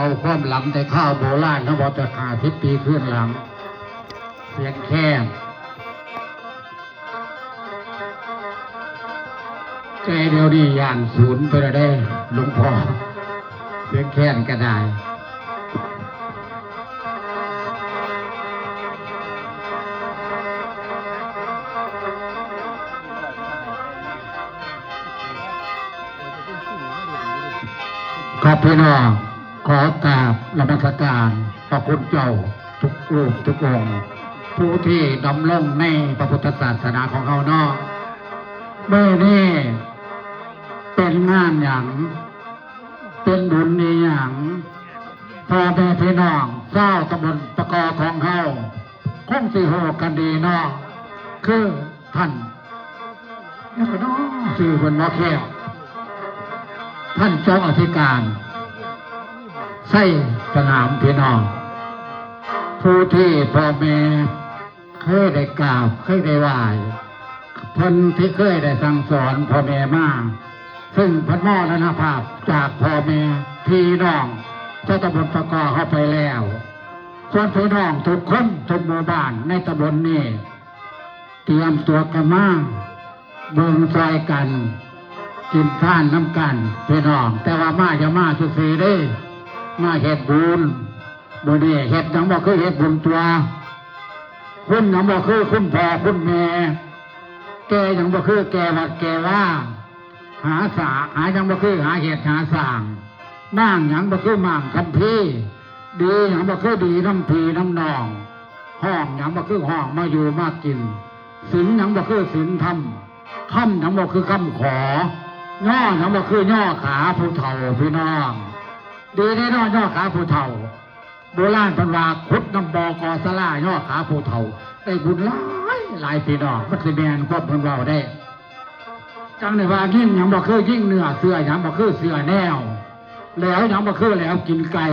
เอาความหลังแต่ข้าวโบราณเขาบอกจะ50 ปีขึ้นหลังเสียงแค่แกเดียวดีย่างศูนย์ไปแล้วได้หลวงพ่อเสียงแค่นก็ได้ครับพี่น้องขอกราบนมัสการพระคุณเจ้าทุกรูปทุกองค์ผู้ที่ดำรงในพระพุทธศาสนาของเขาเนาะเมื่อนี้เป็นงานอย่างเป็นบุญนี้อย่างพ่อแม่พี่น้องเจ้าตำบลตะกอของเขาคงสิโหกันดีเนาะคือท่านนี่ก็น้องสื่อบนมอแคบท่านเจ้าอธิการใส่สนามพี่น้องผู้ที่พ่อแม่เคยได้กราบเคยได้ไหว้คนที่เคยได้สั่งสอนพ่อแม่มาซึ่งพันมอรณภาพจากพ่อแม่พี่น้องเจ้าตำบลตะกอเข้าไปแล้วส่วนพี่น้องทุกคนทุกหมู่บ้านในตำบลนี้เตรียมตัวกันมาเบิ่งซอยกันกินข้านน้ำกันพี่น้องแต่ว่ามาอย่ามาซื่อๆได้มาเฮ็ดบุญบุญนี่เฮ็ดยังบอกคือเฮ็ดบุญตัวคุณยังบอกคือคุณพ่อคุณแม่แกยังบอกคือแกวัดแกว่าหาสาหายังบอกคือหาเฮ็ดหาสร้างนั่งยังบอกคือมั่งคำพี่ดียังบอกคือดีน้ำพีน้ำนองห้องยังบอกคือห้องมาอยู่มากินศีลยังบอกคือศีลธรรมคำยังบอกคือคำอย่อยังบอกคือย่อขาผู้เฒ่าพี่น้องดีแน่นอนย่อขาผู้เฒ่าโบราณพันวาคุดน้ำบอกอสลาย่อขาผู้เฒ่าได้บุญหลายพี่น้องมันคือแมนควบพันวาได้จังในว่ายิ่งยังบอกคือยิ่งเนื้อเสือยังบอกคือเสือแนวแล้วยังบอกคือแล้วกินไก่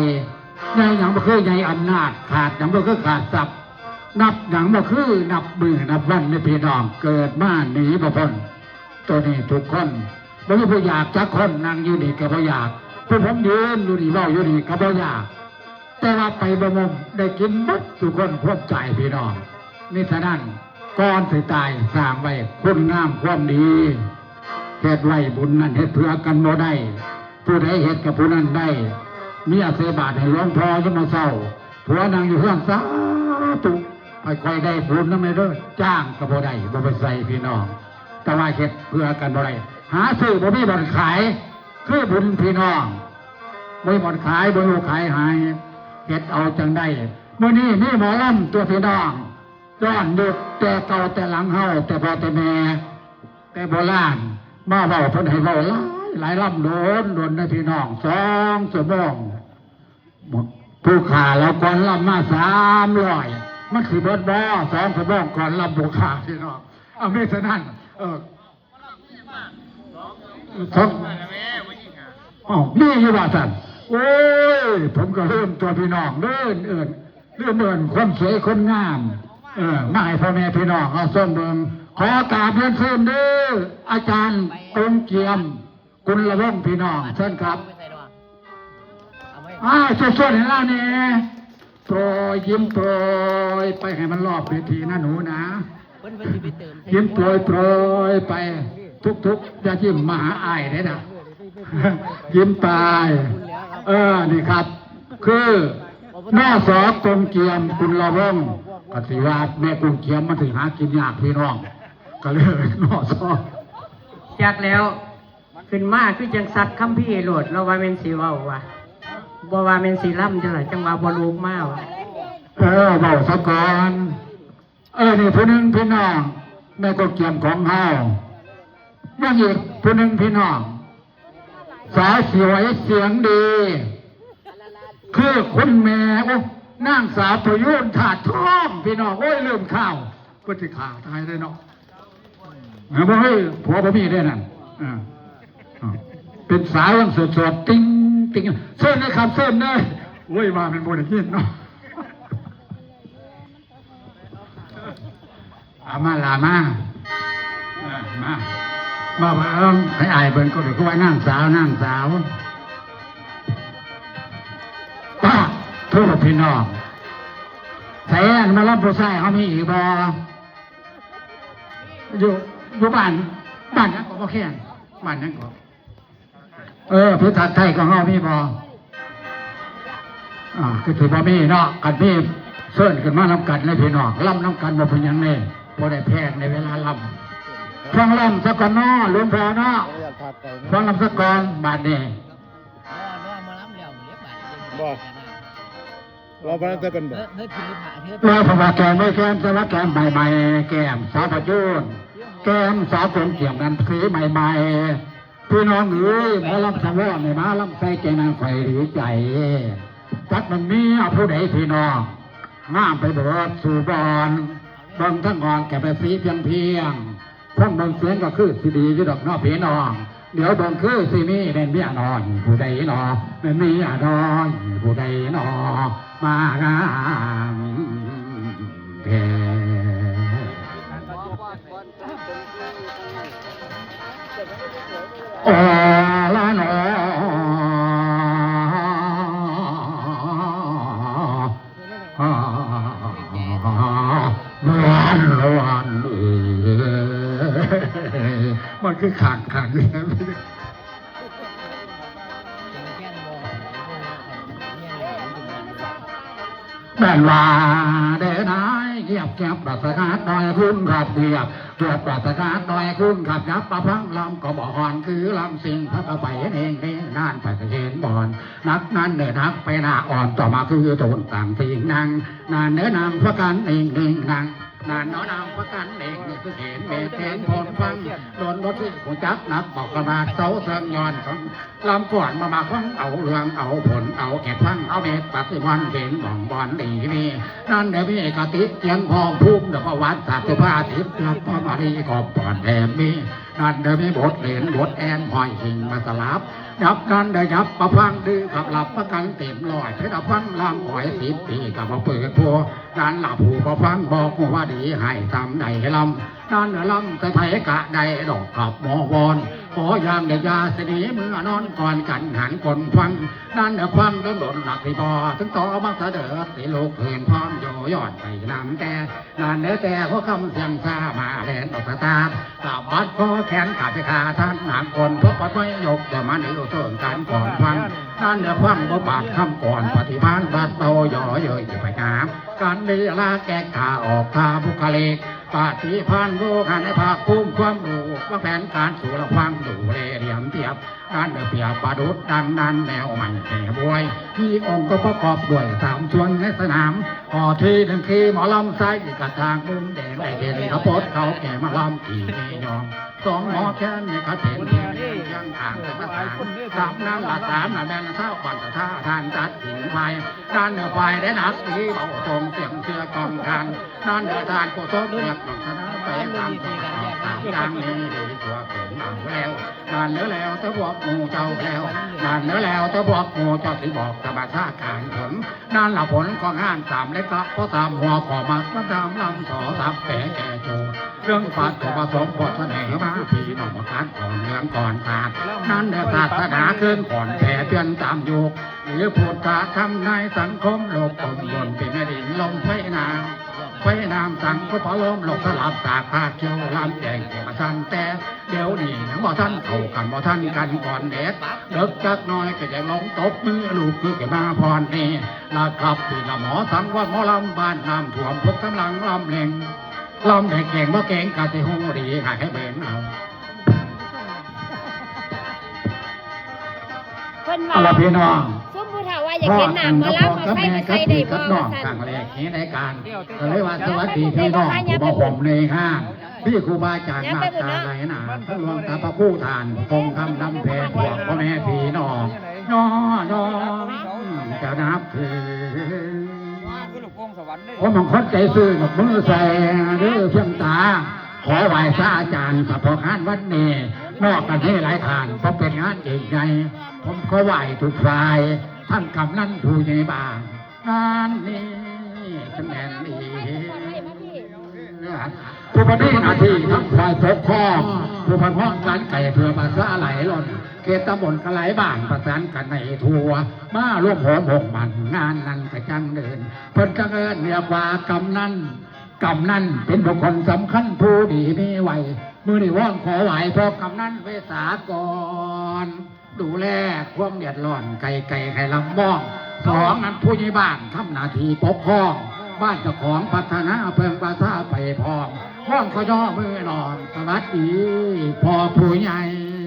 ในยังบอกคือในอำนาจขาดยังบอกคือขาดทรัพย์นับยังบอกคือนับมือนับวันในพี่น้องเกิดมาหนีบ่พ้นตัวนี้ทุกคนไม่ใช่ผู้อยากจักคนนั่งอยู่นี่ก็บ่อยากผู้ผมยืนอยู่นี่เล่าอยู่นี่ก็บ่อยากแต่ว่าไปบ่มได้กินบัดทุกคนควบใจพี่น้องนี่ฉะนั้นก่อนสิตายสร้างไว้คุณงามความดีเฮ็ดไว้บุญนั้นเฮ็ดเพื่อกันบ่ได้ผู้ใดเฮ็ดกับผู้นั้นได้มีอาเสบาทให้หลวงพ่อจะมาเศร้าผัวนางอยู่เพื่อนสาธุค่อยๆได้บุญนั่นไม่เด้อจ้างกับบ่ได้บ่ไปใส่พี่น้องแต่ว่าเฮ็ดเพื่อกันบ่ได้หาซื้อบ่มีบ่อนขายคือบุญพี่น้องบ่มีบ่อนขายบ่มีขายหายเฮ็ดเอาจังได้มื้อนี้มีหมอลำตัวพี่น้องย้อนดึกแต่เก่าแต่หลังเฮาแต่พ่อแต่แม่แต่โบราณมาเว้าเพิ่นให้เว้าหลายลำโดนนะพี่น้อง2 ชั่วโมงผู้ขาแล้วก่อนลำมา300มันคือเบิดบ่2 ชั่วโมงก่อนลำผู้ขาพี่น้องเอาไม่ฉะนั้นนี่อยู่ว่าสันโอ้ยผมก็เริ่มตัวพี่น้องเริ่มคนสวยคนงามมาให้พ่อแม่พี่น้องเอาส้มเบิ่งขอกราบเรียนเชิญเด้ออาจารย์องค์เกียมกุลวงศ์พี่น้องเชิญครับสดๆเห็นแล้วเนี่ยโปรยยิ้มโปรยไปให้มันรอบเวทีนะหนูนะยิ้มโปรยไปทุกอย่ายิ้มมาหาอายเลยนะยิ้มตายนี่ครับคือแม่สอกงเกียมกุลวงศ์กสิวาแม่กงเกียมมาถึงหากินยากพี่น้องก็เลยนอสอจากแล้วขึ้นมาคือจังสัตว์คำพี่โหลดเราว่าเป็นสีว่าวะบ่ว่าเป็นสีล่ำจังไรจังว่าบ่ลูกมากเบาสะก่อนนี่ผู้หนึ่งพี่น้องแม่กงเกียมของเฮายังอีกผู้หนึ่งพี่น้องสาวสวยเสียงดีคือคุณแม่นางสาวประยุนถาดทองพี่น้องโอ้ยลืมข้าวก็จะข่าวตายได้เนาะบอกให้ผัวพ่อมีได้นั่นเป็นสาวยังสดติ้งเส้นเลยครับเส้นเลยโอ้ยมาเป็นโมเดลยินเนาะมาลามาให้อายเบิ่งก็เดี๋ยวก็ว่านั่งสาว ทุกพี่น้องแสนมารับผู้ชายเขามีอีกบ่อยู่บ้านนั้นก็บ่แค่นบ้านนั้นก็พิทักษ์ไทยของเขามีบ่คือถือบ่มีเนาะกันพี่เสิร์นขึ้นมาลำกันในพี่น้องล่ำน้ำกันบ่เป็นยังไงพอได้แพงในเวลาล่ำฟังล่ำสักก่อนเนาะหลวงพ่อเนาะฟังล่ำสักก่อนบาดนี้เราพนันจะกันบ่ เราพว่าแกมไม่แกมแต่ว่าแกมใหม่ๆแกมสาวประยุนแกมสาวคนเกี่ยมกันคือใหม่ๆพี่น้องเอ้ยมาลำสะว่เนี่ยมาลำใส่แกนางไฟหรือใจจัดมันมีผู้ใดพี่น้องงามไปเบิดสู่บอนบางทั้งงอนแกไปสีเพียงท่านบางเสียงก็คือสีดีที่ดอกนอกพี่น้องเดี๋ยวบางคือสีมีเป็นเมียนอนผู้ใดนอเป็นเมียนอนผู้ใดนอมางามแท้โอ้ละนอวันมันคือขังแม่นว่าเด้นายเกียบปราศนาดอยคุณครับเกียบปราศนาดอยคุณครับยับประพังลำก็บ่อนคือลำสิ่งพระกไปเองนี่นานไปเห็นบ่อนนักนั้นเดินนักไปหน้าอ่อนต่อมาคือโดนต่างทิ้งนางนานเดินนางพระกันเองนางนานน้อนางพระกันเองนี่คือเห็นเมตเห็นพลฟังโดนรถที่หัวจักนักบอกกระมาเสาเสืองย้อนของลำก่อนมาฟังเอาเรื่องเอาผลเอาแก่ฟังเอาเมตปฏิวันเห็นบ่องบอลดีนี่นั่นเดี๋ยวมีกติเกียงพองพุ่มเดี๋ยวก็วัดสัตว์ผ้าทิพย์รับพระมารีกอบปอดแดมมีนั่นเดี๋ยวมีบทเหรียญบทแอนหอยหิงมาสลับยับนั่นเดี๋ยวยับประพังดื้อกับหลับประกันเต็มลอยเพชรฟังลำหอย10 ปีกับมาเปิดพัวนั่นหลับหูประพังบอกว่าดีให้ทำได้ลำนั่นลำจะไทยกะได้ดอกกับหมอวอนขอยามเดียยาสนีเมื่อนอนก่อนกันหันคนฟังนั่นเดี๋ยวฟังโดนหล่นหลักที่พอถึงต่อมาเสดอสิลูกเห็นพร้อมโยยอดไปน้ำแต่นั่นเดี๋ยวแต่เพราะคำเสียงซามาแลนออกตากับบัดก็แขนขาดไปขาท่านหนักคนเพราะปัดไม่ยกแต่มันอยู่ต้นการก่อนฟังนั่นเดี๋ยวฟังบ่บาดคำก่อนปฏิบัติบัดโตย่อเยยจะไปน้ำการเลีลาแก้ขาออกขาบุคลิกปฏิพันธ์โลกันในภาคภูมิความรู้ว่าแผนการสู่ระฟังดูเรียมเทียบการเปียบประดุดดังนั้นแนวใหม่แห่บวยที่องค์ก็ประกอบด้วย3 ส่วนในสนามข้อที่1คือหมอลำไส้กระทางมุมแดงได้เห็นกระปดเขาแก่มาลำขี่เมยอง2 หมอแค้นในกระเทนยังอ่างแต่ภาษา3 นางละ3 น่ะแม่นเท่าปันตะท่าทานจัดหินไฟด้านเหนือไฟได้หนักสีเบาตรงเสียงเชือกองทางด้านเหนือทานโคตรเรียกหลงชนะไปตามจางนี้ดีกว่าผมเอาแล้วนานเนื้อแล้วจะบอกงูเจ้าแล้วนานเนื้อแล้วจะบอกงูเจ้าสิบอกธรรมชาติการผลนานละผลก็งาน3 เล็กละเพราะ3 หัวขอมาก็ตามลำต่อ3 แผลแก่โจเรื่องฝาดก็ผสมบทเสนอมาพี่น้องการก่อนเรื่องก่อนขาดนั่นเนื้อศาสนาขึ้นก่อนแผลเตือนตามยุคหรือพูดจาทำในสังคมโลกกลมบนเป็นแม่ดินลมไฟนาไฟน้ำสั่งก็พอล้มหลบสลับตากผ้าเขียวลำแดงเกี่ยวทันแต่เดี๋ยวนี้ยังบ่ท่านเข้ากันบ่ท่านกันก่อนเด็ดเลิกจักน้อยก็จะลงตบมือลูกคือเกี่ยวมาพรนี่ลาครับที่ละหมอสังว่าหมอลำบ้านน้ำท่วมพบกำลังลำเล่งลำเด็กเก่งว่าเก่งกาสิหูดีหายให้เบนเอาเอาพี่น้องส้มผู้เฒ่าว่าอยากเห็นหนังมาล้ำมาใส่มาใส่ได้บ่ว่า สั่งแรกนี้ในการเลยว่าสวัสดีพี่น้องผู้มาผมในห้างพี่ครูบาอาจารย์มาตาไหลหนาท่านรวมตาพระผู้ทานคงทำดำแพงพวกพ่อแม่พี่น้องน้องจะนับถือผมบางคนใจซื่อกับมือใส่หรือเพียงตาขอไหว้พระอาจารย์กับพ่อข้านวัดนี้นอกกันให้หลายทานเพราะเป็นงานเองไงผมขอไหว้ทุกฝ่ายท่านกำนันผู้ใหญ่บ้านงานนี้คะแนนดีผู้ปฏิบัติหน้าที่ทั้งฝ่ายปกครองผู้พันห้องการไก่เพื่อภาษาไหลหล่น เขตตำบลกระไหลบ้านประสานกันในทัวมาร่วมหอมหกมันงานนั้นกระจังเดินเพิ่นจังเอิญเรียกว่ากำนันเป็นบุคคลสำคัญผู้ดีมีไหวมือนี่ว่องขอไหวพอกำนันเวสากรดูแลความเดือดร้อนไก่ไข่ลำบ้องสองนั้นผู้ใหญ่บ้านทำหน้าที่ปกครองบ้านเจ้าของพัฒนาเพิ่งภาษาไปพร้อมห้องก็ย่อมือนอนสวัสดีพอผู้ใหญ่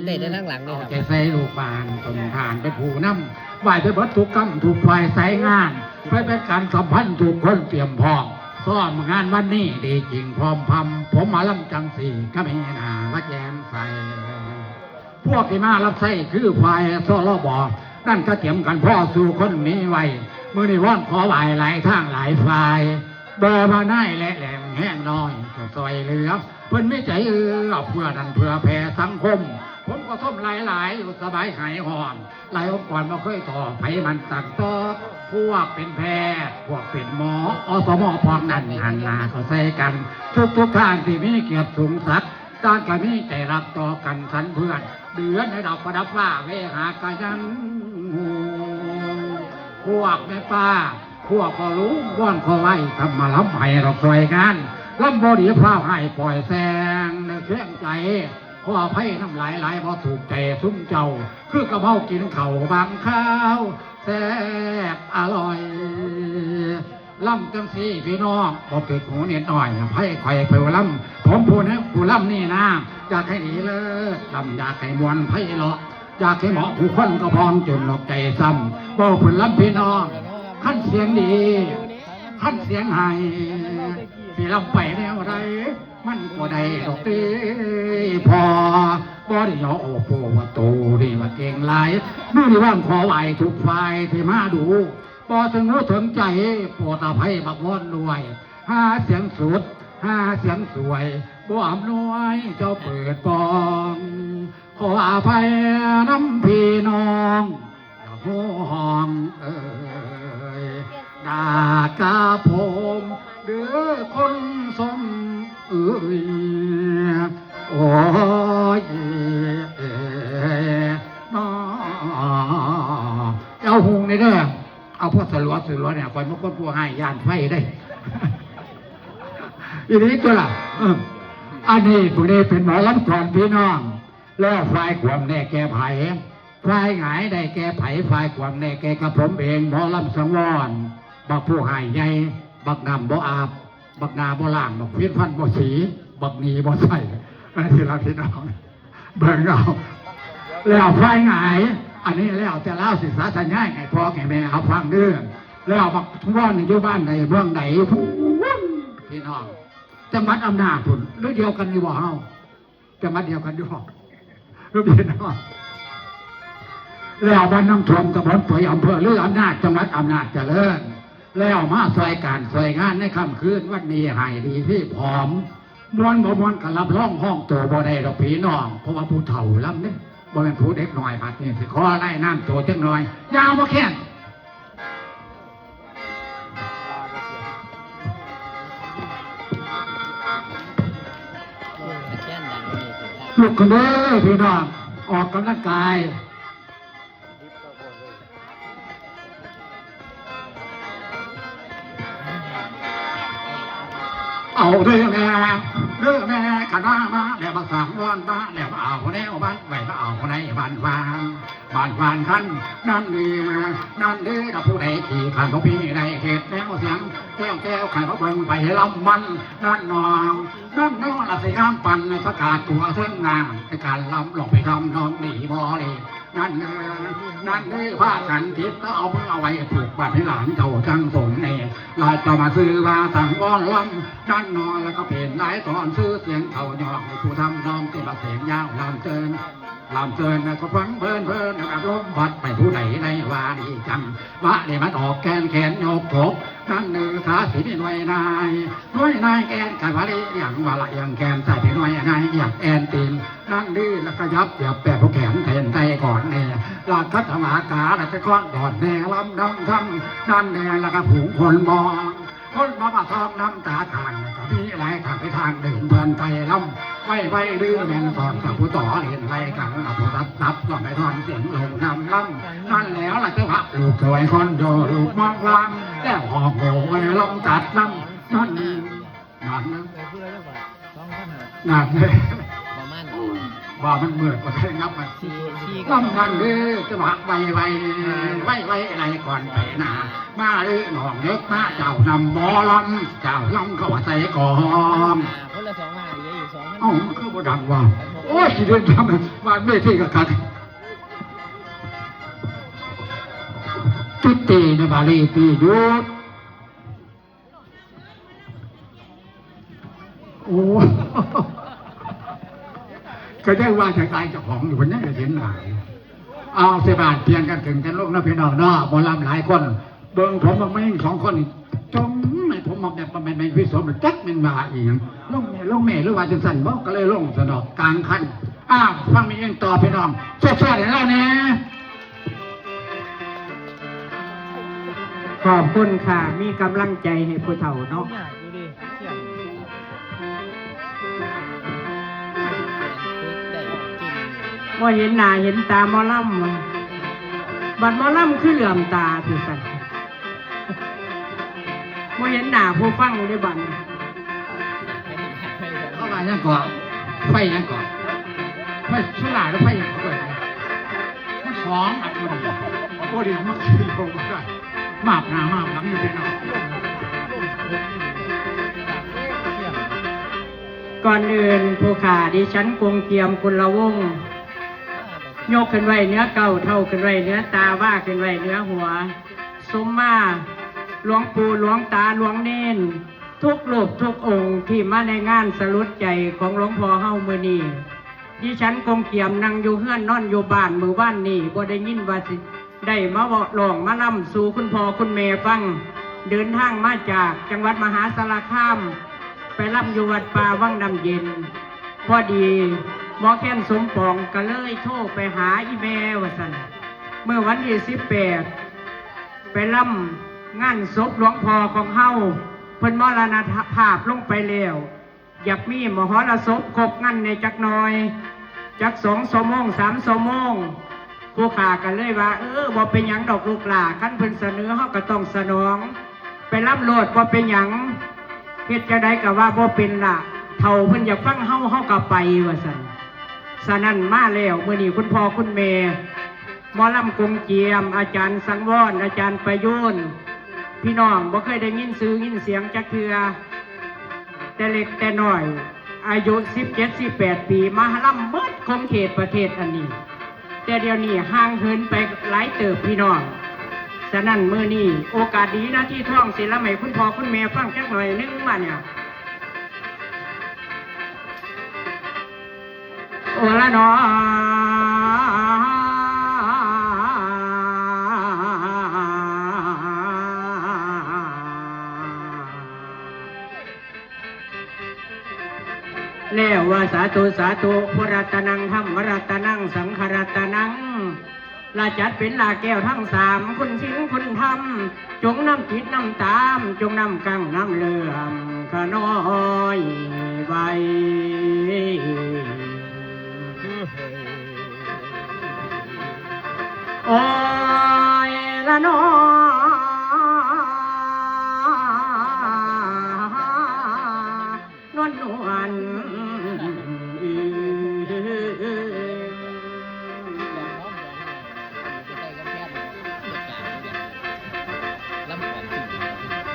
ได้นั่งหลังนี่ครับ ใจใส่ลูกบานตนผ่านเป็นผู้นำไหวไปเบิดทุกกรรมถูกฝ่ายใส่งานไปเป็นการสัมพันธ์ถูกคนเตรียมพร้อมซ้อมงานวันนี้ดีจริงพร้อมพำผมมาลำจังสีก็มีหนาว่าแยมใส่พวกที่มารับใส่คือฝ่ายซ้อรอบอนั่นก็เตรียมกันพ่อสู่คนนี้ไว้มือในว่อนขอไหวหลายทางหลายฝ่ายเบอร์มาได้และแหลมแห้งน้อยก็ซอยเหลือเพิ่นไม่ใจเพื่อดันเพื่อแผ่สังคมผมก็ส้มหลายอยู่สบายหายหอมหลายองค์กรมาเคยต่อไผมันตัดต่อพวกเป็นแพทย์พวกเป็นหมออสมพร้อมนั่นหันหน้าเขาใส่กันทุกท่านที่มีเกียรติสูงสักด้านการมีใจรักต่อกันสันเพื่อนเดือนในดอกประดับฟ้าเวหากายันพวกแม่ป้าพวกก็รู้ว่อนก็ไว้ทำมาล้ำไห้เราซอยงานล้ำบดีพร้าวให้ปล่อยแสงในเครื่องใจขอไพ่น้ำไหลพอถูกใจซุ้มเจ้าคือกระเพรากินเข่าบางข้าวแซ่บอร่อยล่ำจังสีพี่น้องบอกเกิดหูเนียดหน่อยไพ่ไข่เผลล่ำผมพูดนะผู้ล่ำนี่นะอยากให้ดีเลยล่ำอยากให้มวนไพ่เลาะอยากให้เหมาะผู้คนก็พร้อมจนหลอกใจซ้ำบอกผลล่ำพี่น้องขั้นเสียงดีขั้นเสียงหายที่ลำไปแนวไรมันก็ได้ดอกตีพอบ่ได้ยอโอ้โหว่าโตดีว่าเก่งหลายมื่อนี้ว่างขอไหวทุกฝ่ายที่มาดูพอถึงรู้ถึงใจโปรดอภัยบักวอนด้วยหาเสียงสุดหาเสียงสวยบ่อำนวยเจ้าเปิดปองขออภัยน้ำพี่น้องหัวห้องดากาผมเดือคนสมโอ้ยน้อเอาหงในเด้อเอาพวกสลัวเนี่ยคอยมาคนพวกให้ยานไฟได้อีนี้ตัวละอันนี้พวกนี้เป็นหมอลำก่อนพี่น้องแล้วฝ่ายความแน่แก่ไผ่ฝ่ายหงายได้แก่ไผ่ฝ่ายความแน่แก่กระผมเองหมอลำสังวรบักผู้หายใหญ่บักนำบ่อาบบักนาบ่ล่างบักพิษพันบ่สีบักหนีบ่ใส่อะไรที่เราพี่น้องเบิ่งเอาแล้วฝ่ายหงายอันนี้แล้วจะเล่าศึกษาทันง่ายไงพ่อแก่แม่เอาฟังเรื่องแล้วบักทุกวันอยู่บ้านไหนเมืองไหนพี่น้องจังหวัดอำนาจพุ่นหรือเดียวกันอยู่บ่เฮาจังหวัดเดียวกันอยู่บ่หรือพี่น้องแล้วบ้านน้ำท่วมตำบลเผยอำเภอหรืออำนาจจังหวัดอำนาจเจริญแล้วมาซอยการซอยงานในค่ำคืนวันนี้หายดีที่พร้อมมวนบ่มวนกับรับร้องห้องตัวบ่ได้ดอกพี่น้องเพราะว่าผู้เฒ่าล้ำเนี่ยบ่เป็นผู้เด็กหน่อยบัดนี้สิขอไล่น้ำโตจังหน่อยยาวมาแค่ลุกขึ้นเลยพี่น้องออกกำลังกายเอาเรื่องแม่ขันมาแล้วมาสั่งวอนมาแล้วมาเอาคนนี้บ้านไหวมาเอาคนนี้บ้านฟานขันนั่นนี่เราผู้ใดขี่ขันของพี่ในเขตแนวเสียงแก้วขันเขาเบิ่งไปลำมันนั่นนองละสิงามปั่นในประกาศตัวเส้นงานในการลำหลอกไปทำน้องหนีบ่เลยนั่นผ้ากันทิพย์ก็เอาเพื่อเอาไว้ผูกบัตรให้หลานเจ้าจังสมเนี่ยเราจะมาซื้อมาสั่งก้อนลำนั่นนอนแล้วก็เปลี่ยนหลายตอนซื้อเสียงเขาหยอกผู้ทำน้องที่มาเสียงยาวลำเจินนะก็ฟังเพลินนะครับลมพัดไปผู้ใดในวาดีจังว่าเดี๋ยวมันออกแขนโยกถกนั่นขาสีหน่วยนายแอนกันว่าได้อย่างว่าละอย่างแขนใส่ไปหน่วยนายอย่างแอนตีนนั่นแล้วก็ยับแปะผู้แขนแทนใจก่อนเนี่ยหลักคัดธรรมากาแล้วก็ก้อนดอดแน่ลำดองทำนั่นแล้วก็ผูกคนมอง คนมาทองน้ำตาทางมีหลายทางไปทางดื่มเดินไปล่ำไว้ดื้อแมงสอนกับผู้ต่อเรียนไรกันกับผู้รับก็ไม่ทอนเสียงลงนำล่ำนั่นแล้วล่ะเจ้าพระลูกสวยคอนโดลูกมองลำแก้วหอกโง่ไว้ลงตัดล่ำนั่นนั่นเลยว่ามันเมื่อกว่าได้นับมันล่ำมันดื้อจะหวักไว้อะไรก่อนไปนามาดื้อหนองเล็กมาเจ้านำหมอลำเจ้าลำเขาว่าใส่กองคนละ2 5อีก2 เอ้ามันคือบ่ดังว่าโอ้ยสิเดินทำบ้านไม่ที่กับกันตุตีในบาลีตียุดโอ้ก็ได้ว่าจะตายเจ้าของอยู่วันนี้ก็เห็นหลายเอาเสียบานเพียงกันถึงกันลูกนะพี่น้องเนาะบอลำหลายคนเบิ่งผมมันไม่2 คนจงไม่ผมมาแบบประมาณไม่พิสมจักมันมาอีกลงแม่หรือว่าจังสันบอกก็เลยลงสนอกกลางคันฟังมีเองต่อพี่น้องช่วยๆแล้วเนี่ย ขอบคุณค่ะมีกำลังใจให้ผู้เฒ่าเนาะว่าเห็นหน้าเห็นตาหมอลำบัดหมอลำคือเหลื่อมตาถือกันว่าเห็นหน้าผู้ฟังได้บัดเข้ามายังก่อนไฟยังก่อนไฟสุราหรือไฟยังก่อนมันของอัดมันโอ้ดิมันคือโลกได้มาบหน้ามาบหลังอยู่ที่นอก ก่อนอื่นผู้ขาดิฉันกงเกียมกุลวงศ์ยกขึ้นไว้เนื้อเก่าเท่าขึ้นไว้เนื้อตาว่าขึ้นไว้เนื้อหัวสมมาหลวงปู่หลวงตาหลวงเน้นทุกรูปทุกองค์ที่มาในงานสรุปใจของหลวงพ่อเฮามื้อนี้ดิฉันกงเกียมนั่งอยู่เฮือนนอนอยู่บ้านมื้อวานนี้บ่ได้ยินว่าสิได้มาร้องมาล่ำสู่คุณพ่อคุณแม่ฟังเดินทางมาจากจังหวัดมหาสารคามไปล่ำอยู่วัดป่าวังน้ำเย็นพอดีหมอแค้นสมปองก็เลยโทรไปหาอีแม่ว่าซั่นเมื่อวันที่18ไปล่ำงานศพหลวงพ่อของเฮาเพิ่นมรณภาพลงไปแล้วอยากมีมหรสพครบงานในจักหน่อยจัก2 ชั่วโมง3 ชั่วโมงผู้ข้ากันเลยว่าบ่เป็นหยังดอกลูกหลาคันเพิ่นเสนอเฮาก็ต้องสนองไปรับโลดบ่เป็นหยังเฮ็ดจะได้ก็ว่าบ่เป็นล่ะเฒ่าเพิ่นอยากฟังเฮาก็ไปว่าซั่นฉะนั้นมาแล้วมื้อนี้คุณพ่อคุณแม่หมอลำกงเจียมอาจารย์สังวรอาจารย์ประยุนพี่น้องบ่เคยได้ยินชื่อยินเสียงจักเทื่อแต่เล็กแต่น้อยอายุ17-18 ปีมาลำเบิดคงเขตประเทศอันนี้แต่เดี๋ยวนี้ห่างเหินไปหลายเติบพี่น้องฉะนั้นมื้อนี้โอกาสดีนะที่ท่องศิลป์ใหม่คุณพ่อคุณแม่ฟังจักหน่อยนึงมาเนี่ยโอละนอแล้วว่าสาธุสาธุพุทธรัตนังธรรมรัตนังสังฆรัตนังลาจัดเป็นลาแก้วทั้ง3คุณศีลคุณธรรมจงนำจิตนำตามจงนำกังนำเลื่อมขน้อยไว้โอ้ยละน้อนวลนวล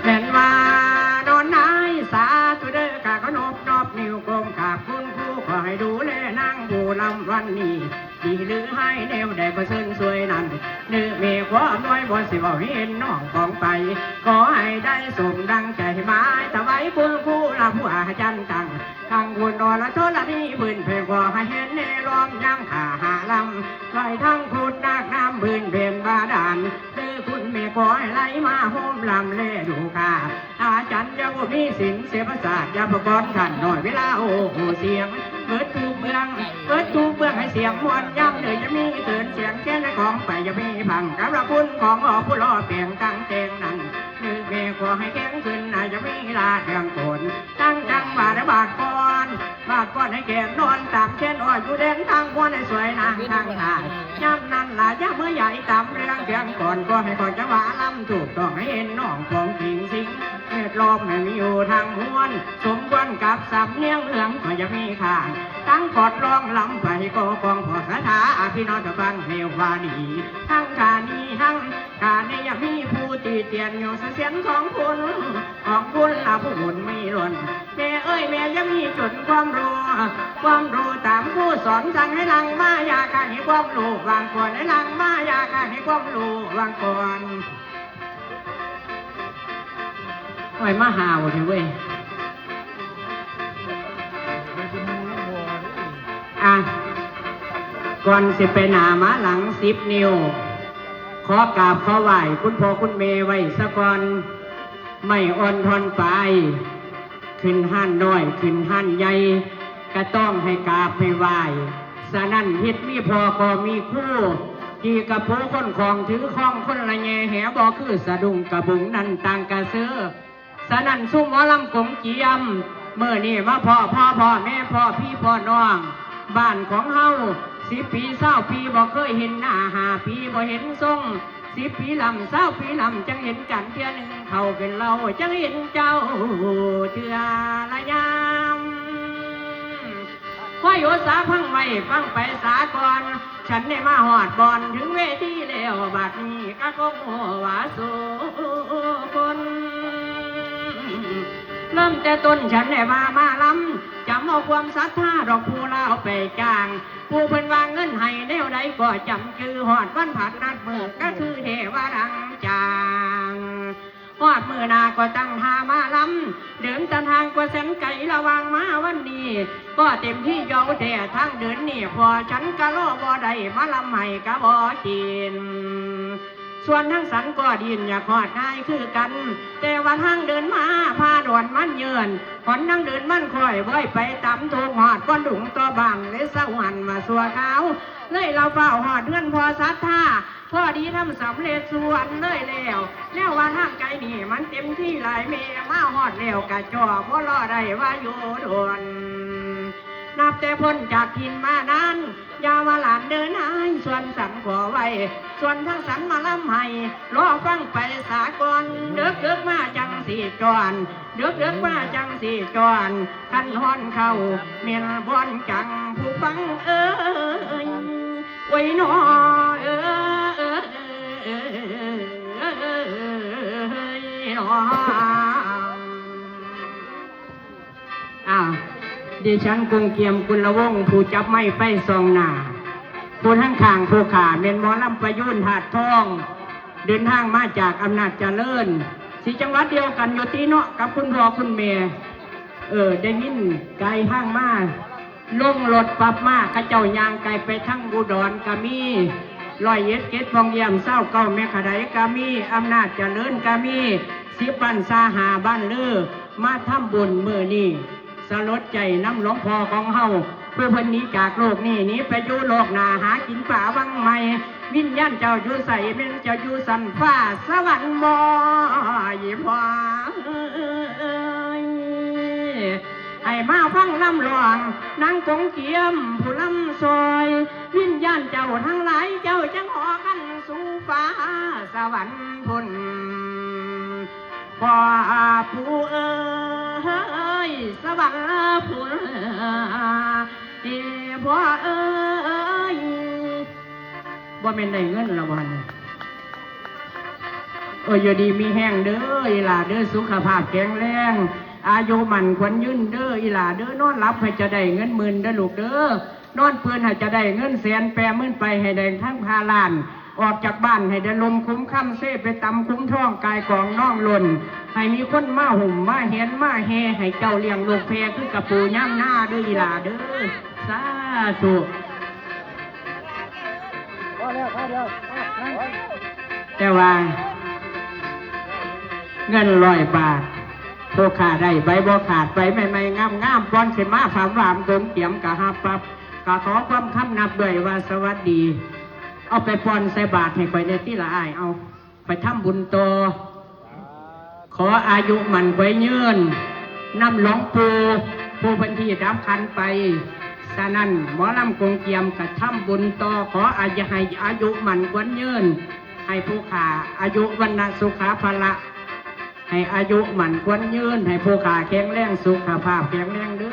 แม่นว่านอนนายสาธุเด้อข้าก็นอบนิ้วกลมขาบคุณครูขอให้ดูแลนางผู้ลำวันนี้ดีหรือให้แนวได้ประเสริฐสวยนั้นเนื้อเมฆความน้อยบนสิบ่เห็นน้องของไปขอให้ได้สมดังใจหมายถวายคุณครูละผู้อาจารย์ตั้งทางคุณนอนละโทษละนี่บืนเพลงขอให้เห็นในร้องยังขาหาลำไหลทั้งพูดนักน้ำบืนเพลงบาดาลคือคุณเมฆขอให้ไหลมาโฮมลำเล่ดูค่ะอาจารย์ยังบ่มีสินเสียประสาทยาประกอบขันหน่อยเวลาโอ้โหเสียงเปิดทุกเบื้องให้เสียงมวลย่ำเลยจะมีเตือนเสียงแค่ในของไปจะมีพังกับระพุนของผู้รอเปลี่ยนกลางเตงนั้นนึกเมฆขอให้แข็งขึ้นอา นนอนตามแขนอ่อนอยู่แดนทางหัวในสวยนางทางหายย่ำนั้นล่ะย่ำเมื่อใหญ่ตามเรื่องเพียงก่อนก็ให้ก่อนจังหวะลำถูกต้องให้เห็นน้องของจริงสิงเม็ดลมให้มีอยู่ทางม้วนสมควรกับสำเนียงเหลืองก็จะมีข้างตั้งกอดร้องลำไปก็กองพอสถาพี่น้องจะฟังเฮวาดีทั้งกานีทั้งกานียังมีผู้ตีเตียนอยู่เสียงของคุณละผู้บุญไม่หล่นแม่เอ้ยแม่ยังมีจุดความรู้ตามผู้สอนสั่งให้ลังมายาการให้ความรู้วางก่อนให้ลังมายาการให้ความรู้วางก่อนโอ้ยมาหาวเถอะเว้ยก่อนสิไปหนามาหลัง10 นิ้วขอกราบขอไหว้คุณพ่อคุณเมย์ไว้สะก่อนไม่อ่อนทนไปขึ้นห้านน้อยขึ้นห้านใหญ่ก็ต้องให้กราบให้ไหว้สนั่นฮิตมีพอก็มีคู่จีกระปูคนของถือข้องคนละแง่แหบอคือสะดุ้งกระบุงนั่นต่างกระเสือสนั่นซุ่มวลำกงเจียมเมื่อนี่มาพ่อแม่พ่อพี่พ่อน้องบ้านของเฮา10 ปี20 ปีบ่เคยเห็นหน้า5 ปีบ่เห็นทรง10 ปีลำ20 ปีลำจังเห็นกันเทื่อหนึ่งเขาเป็นเราจังเห็นเจ้าเทื่อละยามค่อยโอสาพังไว้ฟังไปสาก่อนฉันได้มาหอดบอนถึงเวทีแล้วบัดนี้ก็คงว่าสู่คนเริ่มแต่ต้นฉันได้มาล้ำจำเอาความศรัทธาดอกผู้เล่าไปจ้างผู้เพิ่นวางเงินให้แนวใดก็จำคือหอดวันผัดนัดมือก็คือเทวดังจางหอดมือนาก็ตั้งท่ามาล้ำเดินตามทางก็แสนไกลระวังมาวันนี้ก็เต็มที่ยาวแต่ทางเดินนี่พอฉันก็ล่อบ่ได้มาลำให้ก็บ่กินส่วนทั้งสันก็ดินอยากหอดง่ายคือกันแต่ว่าทางเดินมาพาดวนมันเยือนหอนทั้งเดินมันคอยบ่อยไปตำทงหอดก้อนดุงตัวบังเลยสวรรค์มาสัวขาวเลยเราเฝ้าหอดเพื่อนพอสัทธาพอดีทำสำเร็จส่วนเลยแล้วว่าทางไกลนี่มันเต็มที่หลายเมมาหอดแล้วกะจอบ่รอได้ว่าอยู่โดนนับแต่พ้นจากทินมานั้นยาวหลานเดินหายส่วนสันขอไว้ส่วนทั้งสันมาล้ำให้รอฟังไปสากลเดือกมาจังสีจวนเดือกมาจังสีจวนขันฮ้อนเข้าเมียนบอนจังผู้ฟังไว้หนอดิฉันกงเกียมกุลวงศ์ผู้จับไม้ไฟซองหน้าผู้ทั้งข้างผู้ขาเมียนหมอลำประยุนถาดทองเดินทางมาจากอำนาจเจริญสีจังหวัดเดียวกันอยู่ที่เนาะกับคุณพ่อคุณแม่ได้ยินไกลทางมาลงรถปรับมาข้าเจ้ายางไกลไปทั้งอุดรกามี101 เกตฟองเยี่ยม29 แม่ขดายกามีอำนาจเจริญกามี10 บ้านสาหาบ้านเลือมาทำบุญมื้อนี้สลดใจน้ำหลวงพ่อของเฮาเพื่อเพิ่นนี้จากโลกนี้นี้ไปอยู่โลกหน้าหากินป่าวังใหม่วิญญาณเจ้าอยู่ใส่เป็นเจ้าอยู่สันฟ้าสวรรค์บ่ยิพอให้มาฟังลำหลวงนางกงเกียมผู้ลำซอยวิญญาณเจ้าทั้งหลายเจ้าจังหอกันสู่ฟ้าสวรรค์พ้นพ่อผู้สวรรค์ผู้พ่อบ่แม่นได้เงินละวันอยู่ดีมีแห้งเด้ออีหล่าเด้อสุขภาพแข็งแรงอายุมันควรยืนเด้ออีหล่าเด้อนอนหลับให้จะได้เงินหมื่นเด้อลูกเด้อนอนเปื้อนให้จะได้เงินแสนแปรมื่นไปให้ได้ทั้งพาล้านออกจากบ้านให้ได้ลมคุ้มค่ำเซ่ไปตำคุ้มท้องกายกองน้องหล่นให้มีคนมาหุ่มมาเห็นมาเฮให้เจ้าเลี้ยงลูกแพรคือกระปูย่ำหน้าด้วยอีหล่าเด้อสาธุแต่ว่าเงิน100 บาทโทขาได้ใบบ่ขาดใบไม่งามป้อนขึ้นมาฝามตนเกี่ยมกะฮับปับกะขอความคำนับด้วยว่าสวัสดีเอาไปป้อนใส่บาทให้ข่อยในที่ละอายเอาไปทำบุญโตขออายุมันไว้ยืนนำหลวงปู่ผู้พันธีรับคันไป ฉะนั้นหมอลำกงเกียมกระทำบุญต่อขอให้อายุมันกวนยืนให้ผู้ขาอายุวันนะสุขาภละให้อายุมันกวนยืนให้ผู้ขาแข็งแรงสุขภาพแข็งแรงเด้อ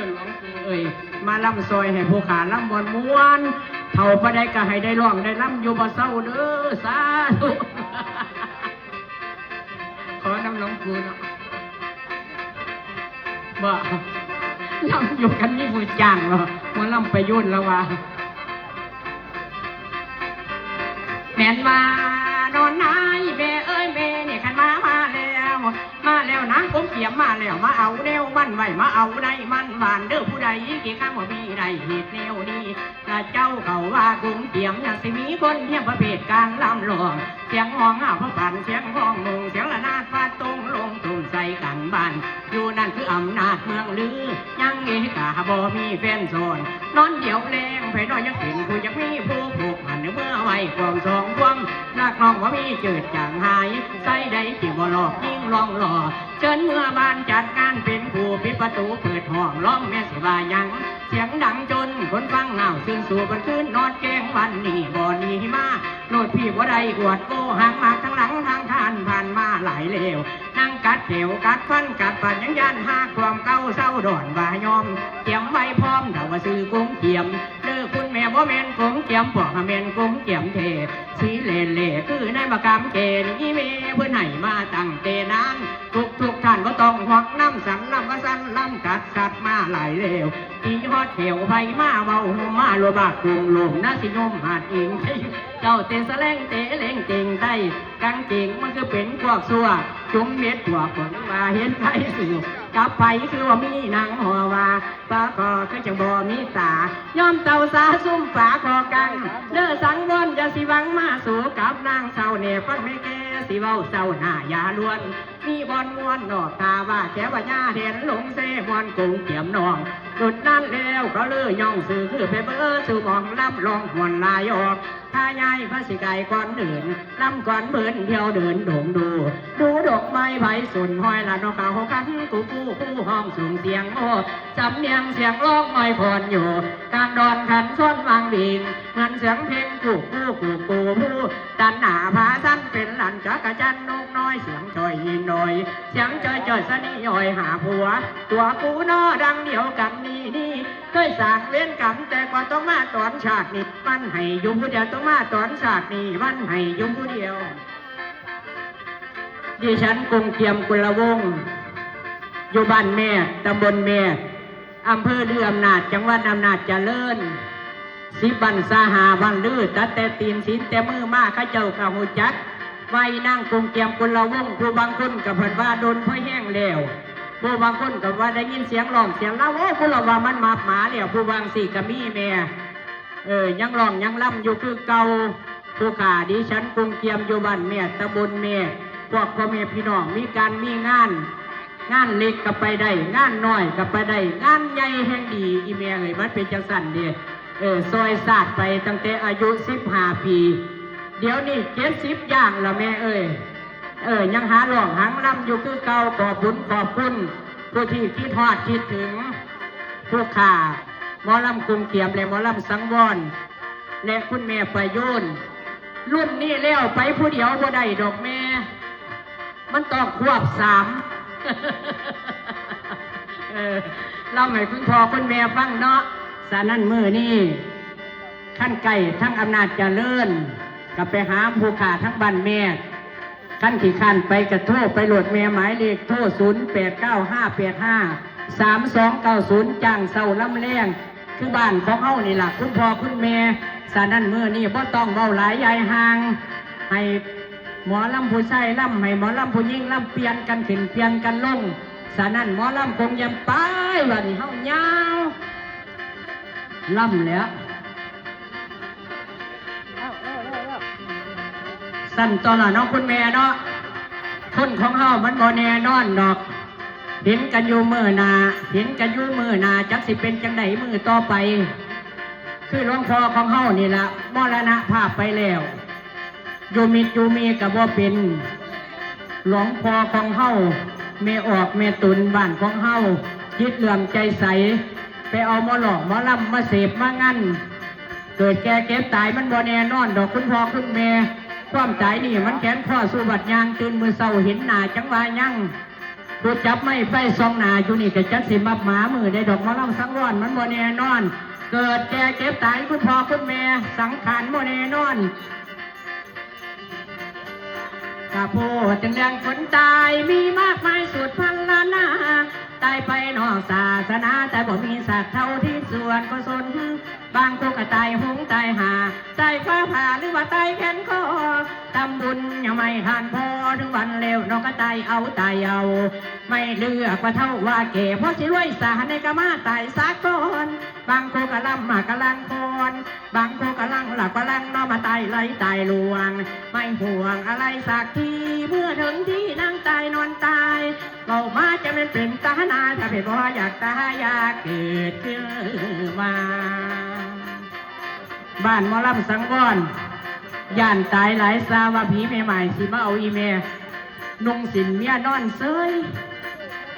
หลวงปู่เอ้ยมาลำซอยให้ผู้ขาลำบอนม้วนเท่าประได้ก็ให้ได้ร้องได้ลำอยู่บ่เศร้าเด้อสาธุขอนำหลวงปู่เนาะบ่ลำอยู่กันนี่ผู้จ้างเหรอมันลำไปยุ่นแล้วว่าแม่นมานอนนายแม่เอ้ยแม่เนี่ยขันมาแล้วนะผมเกี่ยมมาแล้วมาเอาแนวมันไว้มาเอาได้มันหวานเด้อผู้ใดกี่ข้างว่ามีได้เหตุแนวนี้ถ้าเจ้าเขาว่ากุ้งเกี่ยมอย่างสิมีคนเทียบประเภทกลางลำหลวงเสียงห้องพระปั่นเสียงห้องมงเสียงละนาดฟาดตรงลงตุ่มใส่กันบ้านอยู่นั่นคืออำนาจเมืองลือยังเอกาบ่มีแฟนโซนนอนเดี่ยวแรงไปน้อยยังเป็นผู้ยังมีผู้ผูกหันเมื่อไว้ความสองความรักน้องว่ามีเจิดจางหายใส่ใดที่บ่หลอกยิ่งลองหล่อเชิญเมื่อบ้านจัดงานเป็นผู้ปิดประตูเปิดห้องร้องแม่สิว่ายังเสียงดังจนคนฟังเหงาซึ่งสู่บนคืนนอนแกงวันนี้บ่หนีมาโลดพี่บ่ได้อวดโก้ห่างมาทั้งหลังทางทานผ่านมาหลายเลวนั่งกัดเถียวกัดฟันกัดปันยังยันหาความเก่าเศร้าดอนว่ายอมเตรียมไว้พร้อมเดาว่าซื้อกุ้งเกียมเด้อคุณแม่บ่แม่นกุ้งเกียมบอกแม่นกุ้งเกียมเทสีเล่เล่คือในมากำเกณฑ์อีเมเพื่อนให้มาตั้งเตนานทุกท่านก็ต้องหอกน้ำสันลำก็สันลำกัดสัดมาหลายเลวที่ฮอดเถียวไฟมาเบามาโลบากกุ้งลมน่าสิยมหาดอิงเจ้าเตะแสลงเตะเล่งเก่งไตกังเก่งมันคือเป็นพวกซัวจุ่มเม็ดหัวผลว่าเห็นไฟสื่อกับไฟคือว่ามีนางหัวว่าปลาคอคือจังบ่มีตายอมเต่าสาซุ่มฝาคอกังเด้อสังวรอย่าสิวังมาสู่กับนางเศร้าเน่ฟังไม่แก่สิเว้าเศร้าหน้ายาล้วนมีบอนม้วนดอกตาว่าแก้วญาเห็นหลงเสบอนกุ้งเกี่ยมนองจุดนั้นแล้วเขาเลยย่องสื่อคือไปเบอร์สู่มองล้ำลองหวนลายออกถ้าย้ายพระสิไก่ก่อนเดินล้ำก่อนเบินเที่ยวเดินโด่งดูดอกไม้ไผ่สุนห้อยละนกเขากันกูผู้ห้องสูงเสียงโอ้จำเนียงเสียงร้องอ้อยพรอยู่กลางดอนขันซ้อนวางดินเงินเสียงเพลงกูผู้ตันหนาผาสั้นเป็นหลันจักรจันนกน้อยเสียงจอยยินหน่อยเสียงจอยสนิย่อยหาผัวตัวกูนอดังเดียวกันนี่เคยสั่งเว้นกันแต่กว่าต้องมาตอนฉากนี้มันให้ยุ่งผู้เดียวต้องมาตอนฉากนี้มันให้ยุ่งผู้เดียวดิฉันกงเกียมกุลวงศ์อยู่บ้านแม่ตำบลแม่อำเภอเดืออำนาจจังหวัดอำนาจเจริญสิบันสาหาบันลือตัดแต่ตีนสินแต่มือมาข้าเจ้าข้าหูจักไว้นั่งกงเกียมกุลวงศ์ผู้บางคนกับเพิ่นว่าโดนพ่อแห้งแล้วผู้บางคนกับว่าได้ยินเสียงร้องเสียงเล่าผู้เราว่ามันมาหมาแล้วผู้บางสี่กะมีแม่ยังร้องยังล่ำอยู่คือเก่าผู้ขาดิฉันกงเกียมอยู่บ้านแม่ตำบลแม่พวกพ่อแม่พี่น้องมีการมีงานเล็กกับไปได้งานน้อยกับไปได้งานใหญ่แห่งดีอีเมียมันเป็นจังสันเดียซอยศาสตร์ไปตั้งแต่อายุ15 ปีเดี๋ยวนี้70ย่างละแม่ยังหาหลวงหางลำอยู่คือเก่าขอบคุณผู้ที่คิดทอดคิดถึงผู้ขาหมอลำกรุงเกียมและหมอลำสังวรและคุณแม่ประยุนรุ่นนี้แล้วไปผู้เดียวบ่ได้ดอกแม่มันต้องควบ3เราให้คุณพ่อคุณแม่ฟังเนาะสานั่นมือนี่ขั้นไก่ทั้งอำนาจเจริญกับไปหาผู้ขาทั้งบ้านแม่ขั้นขี่ขันไปกระโทษไปโหลดแม่หมายเลขโทษ0895853290จ้างเศร้าลำแรงคือบ้านของเฮานี่ล่ะคุณพ่อคุณแม่สานั่นมือนี่บ่ต้องเบาหลายยายห่างให้หมอลำผู้ชายลำให้หมอลำผู้หญิงลำเปลี่ยนกันขึ้นเปลี่ยนกันลงสานั่นหมอลำคงยังไปวันนี้เฮายาวลำแล้วสั่นตอนละน้องคุณแม่เนาะคนของเฮามันบ่แน่นอนดอกเห็นกันอยู่มือนาจักสิเป็นจังไดมือต่อไปคือหลวงพ่อของเฮานี่ละมรณภาพไปแล้วอยู่มีกับว่าเป็นหลวงพ่อของเฮาแม่ออกแม่ตุนบ้านของเฮาคิดเหลื่อมใจใส ไปเอาหมอหลอกหมอลำมาเสพมางั้นเกิดแก่เก็บตายมันบ่แน่นอนดอกคุณพ่อคุณแม่ความตายนี่มันแขนข้อสู้บัดยางตื่นมือเศร้าเห็นหน้าจังว่ายังดูจับไม่ไฟซองหน้าอยู่นี่ก็จัดสิมับหมามือได้ดอกหมอลำสังวรมันบ่แน่นอนเกิดแก่เก็บตายคุณพ่อคุณแม่สังขารบ่แน่นอนข้าพูดถึงเรื่องคนตายมีมากมายสุดพันล้านนาตายไปนอกศาสนาแต่บ่มีสัตว์เท่าที่ส่วนกุศลบางคนก็ตายหงตายหาตายฟ้าผ่าหรือว่าตายแขนคอทำบุญยังไม่ทานพอถึงวันเร็วนอกก็ตายเอาไม่เลือกว่าเท่าว่าเก๋เพราะสิรวยสาในกามาตายสากก่อนบางคนก็ล่ำมากะลังคนบางคนก็ลังหลักกะลังนอมาตายไหลตายลวงไม่ห่วงอะไรสักทีเมื่อถึงที่นั่งตายนอนตายเรามาจะเป็นตาหนาถ้าเป็นว่าอยากตายอยากเกิดขึ้นมาบ้านหมอลำสังวรย่านตายหลายซาว่าผีใหม่ๆสิมาเอาอีเมนุ่งสินเมียนอนเซย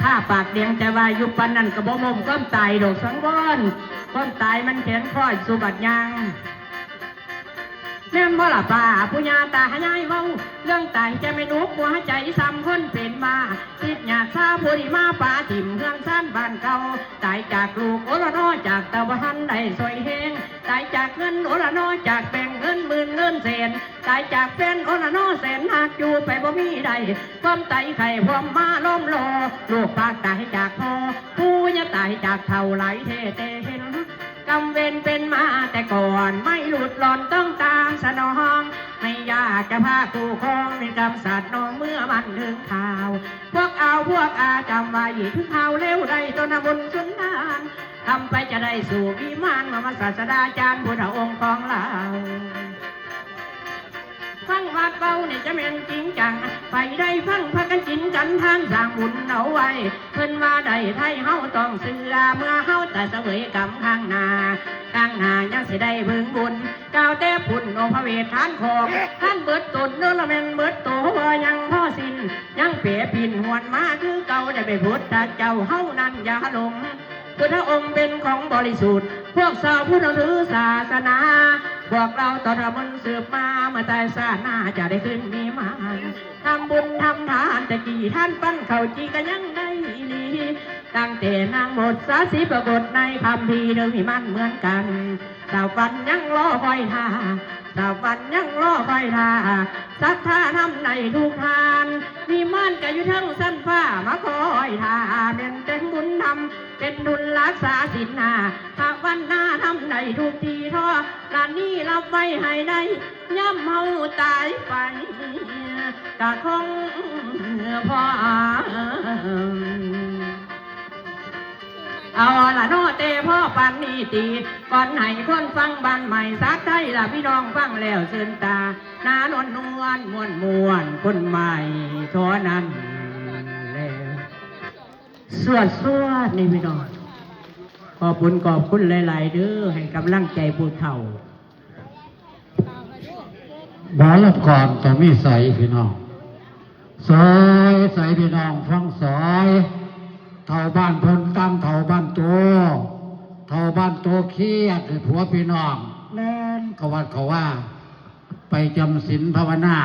ถ้าปากแดงจะว่ายุปันนั่นกระบอกมมก้มตายดอกสังวรก้มตายมันแขนคอยสุบัดยางแม่นบ่ล่ะป่าผู้ญาตาหายายเว้าเรื่องตายจะไม่นุกหัวใจซ้ำคนเป็นมาติดหยาดซาผู้ดีมาป่าถิ่มเฮือนซ่านบ้านเก่าตายจากลูกโอละนอจากตะวันได้สวยแหงตายจากเงินโอละนอจากแบ่งเงินหมื่นเงินแสนตายจากแฟนโอละนอแสนหักอยู่ไปบ่มีใดความตายไข่พร้อมมาล้มโลลูกปากตายจากพ่อผู้ญาตายจากเท่าไหลเทเตเห็นกำเวรเป็นมาแต่ก่อนไม่หลุดหลอนต้องตามสนองไม่อยากจะพาคู่ครองในกำสัตว์นองเมื่อมันถึงข่าวพวกอาจำไว้ถึงข่าวเร็วได้ต้นบุญสุนทานทำไปจะได้สู่วิมานมาศาสดาจารย์พุทธองค์ของเราฟังวัดเบาเนี่ยจะเป็นจริงจังไปได้ฟังพากันจินกันทานสร้างบุญเอาไว้เพิ่นว่าได้ไทยเฮาต้องเสือเมื่อเฮาแต่เสวยกรรมข้างหน้ายังสิได้เบิ่งบุญก้าวแต่พุ่นโอพระเวททานของท่านเบิดตนเนื้อละแม่นเบิดโตยังพ่อสิ้นยังเปียปิ่นหวนมาคือเก่าได้ไปพุทธเจ้าเฮานั้นอย่าหลงพุทธองค์เป็นของบริสุทธิ์พวกสาวผู้นับถือศาสนาพวกเราตอนมันสืบมาเมื่อตายศาสนาจะได้ขึ้นมีมาทำบุญทำทานแต่กี่ท่านปั้นเขาจีก็ยังได้ดีตั้งแต่นางหมดสาสีปรากฏในคำพีเดิมมีมันเหมือนกันสาวฟันยังรอคอยท่าสาวฟันยังรอคอยท่าศรัทธาทำในทุกทานมีมันก็อยู่ทั้งสั้นฟ้ามาคอยท่าเป็นบุญทำเป็นดุลรักษาศีลนาหากวันหน้าทำในทุกทีท่อลานนี้รับไว้ให้ได้ย่ำเมาตายไปกะคงพอเอาละโนเตพ่อปันนี่ตีก่อนให้คนฟังบ้านใหม่สักไทยละพี่น้องฟังแล้วเชิญตานานวลนวลมวนคนใหม่เท่านั้นแล้วสวดนี่พี่น้องขอบคุณหลายๆเด้อให้กำลังใจผู้เฒ่าบอลก่อนจะมีใสพี่น้องซอยใสพี่น้องฟังซอยเท่าบ้านพนตั้งเท่าบ้านตัวเครียดให้ผัวพี่น้องแน่นเขาว่าไปจำศีลภาวนา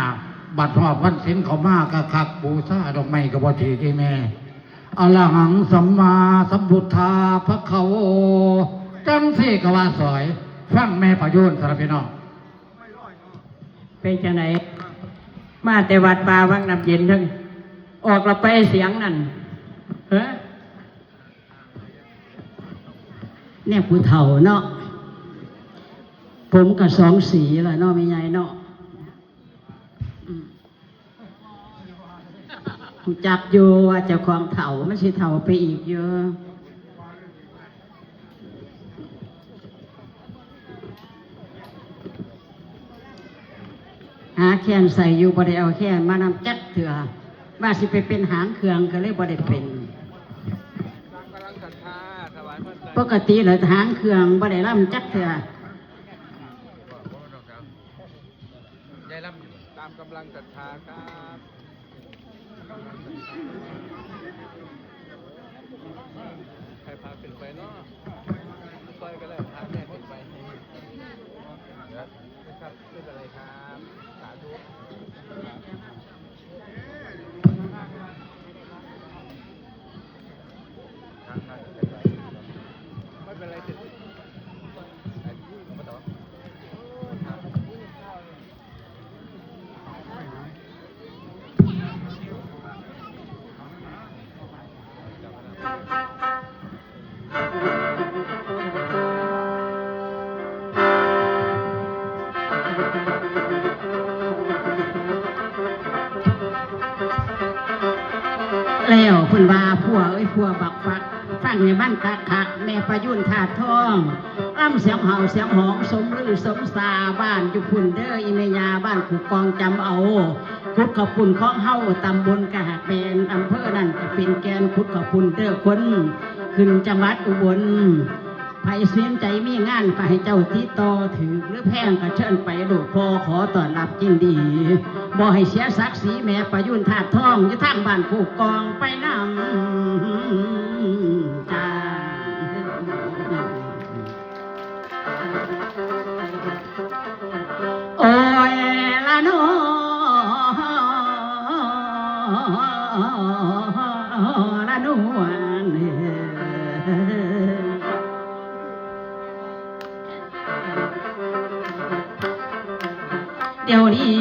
บัดหอบวันศีลเขามากกะคักบูชาดอกไม้กบฏีที่แม่อรหังสัมมาสัมพุทธาพระเขาจังสี่กว่าซอยฟังแม่ประยุนสารพี่น้องเป็นจังไหนมาแต่วัดป่าวังน้ำเย็นทั้งออกเราไปเสียงนั่นเนี่ยผู้เฒ่าเนาะผมกับสองสีล่ะเนาะไม่ใหญ่เนาะจักอยู่ว่าเจ้าของเฒ่าไม่ใช่เฒ่าไปอีกเยอะหาแค้นใส่อยู่บ่ได้เอาแค้นมานำจัดเถื่อว่าสิไปเป็นหางเครื่องก็เลยบ่ได้เป็นปกติเลยหางเครื่องบ่ได้ล่ำจัดเถื่อได้ล่ำตามกำลังศรัทธาครับใครพาขึ้นไปเนาะ แล้วเพิ่นว่าผัวเอ้ยผัวบักฟักฟังในบ้านคักแม่ประยุนถาดทองอ้ำเสียงเห่าเสียงหองสมฤสมสาบ้านอยู่พุ่นเด้ออิเมยาบ้านขุกองจำเอาคุดขอบปุ่นของเฮาตำบลกะหากเป็นอำเภอนั่นก็เป็นแกนคุดขอบปุ่นเด้อคนขึ้นจังหวัดอุบลไผเสียมใจมีงานก็ให้เจ้าที่ต่อถือหรือแพงก็เชิญไปลูกพ่อขอต้อนรับยินดีบ่ให้เสียศักดิ์ศรีแม่ประยุนถาดทองอยู่ทางบ้านผูกกองไปนำจ้าโอ้ยละโนละนวลเดี๋ยวนี้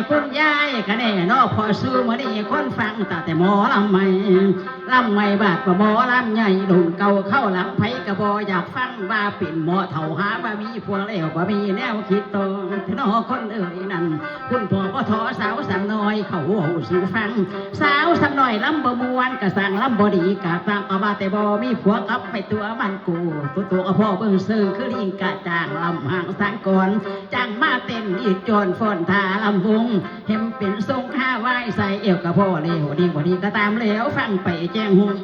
คุณยายคะแนนนอกพอซื้อมาได้คนฟังแต่หมอลำไม่บาดก็หมอลำใหญ่ดุนเก่าเข้าหลังไผกระบออยากฟังว่าปิ่นหมอเถ่าหาว่ามีพวงแล้วว่ามีแนวคิดตรงที่นอคนเอ่ยนั่นคุณพ่อก็ทอสาวสังน้อยเขาสู่ฟังสาวสังน้อยลำบ่มวนกะสั่งลำบ่ดีกะสั่งเอามาแต่บ่มีผัวกับไปตัวมันกูตัวก็พ่อเบิ่งซื้อคือลิงกะจางลำห่างสังก่อนจางมาเต้นอีกจนฝนทาลำวงเห็มเป็นทรงห้าไหวใส่เอวกะพ่อเลวดีกว่าดีก็ตามแล้วฟังไปแจ้งหุง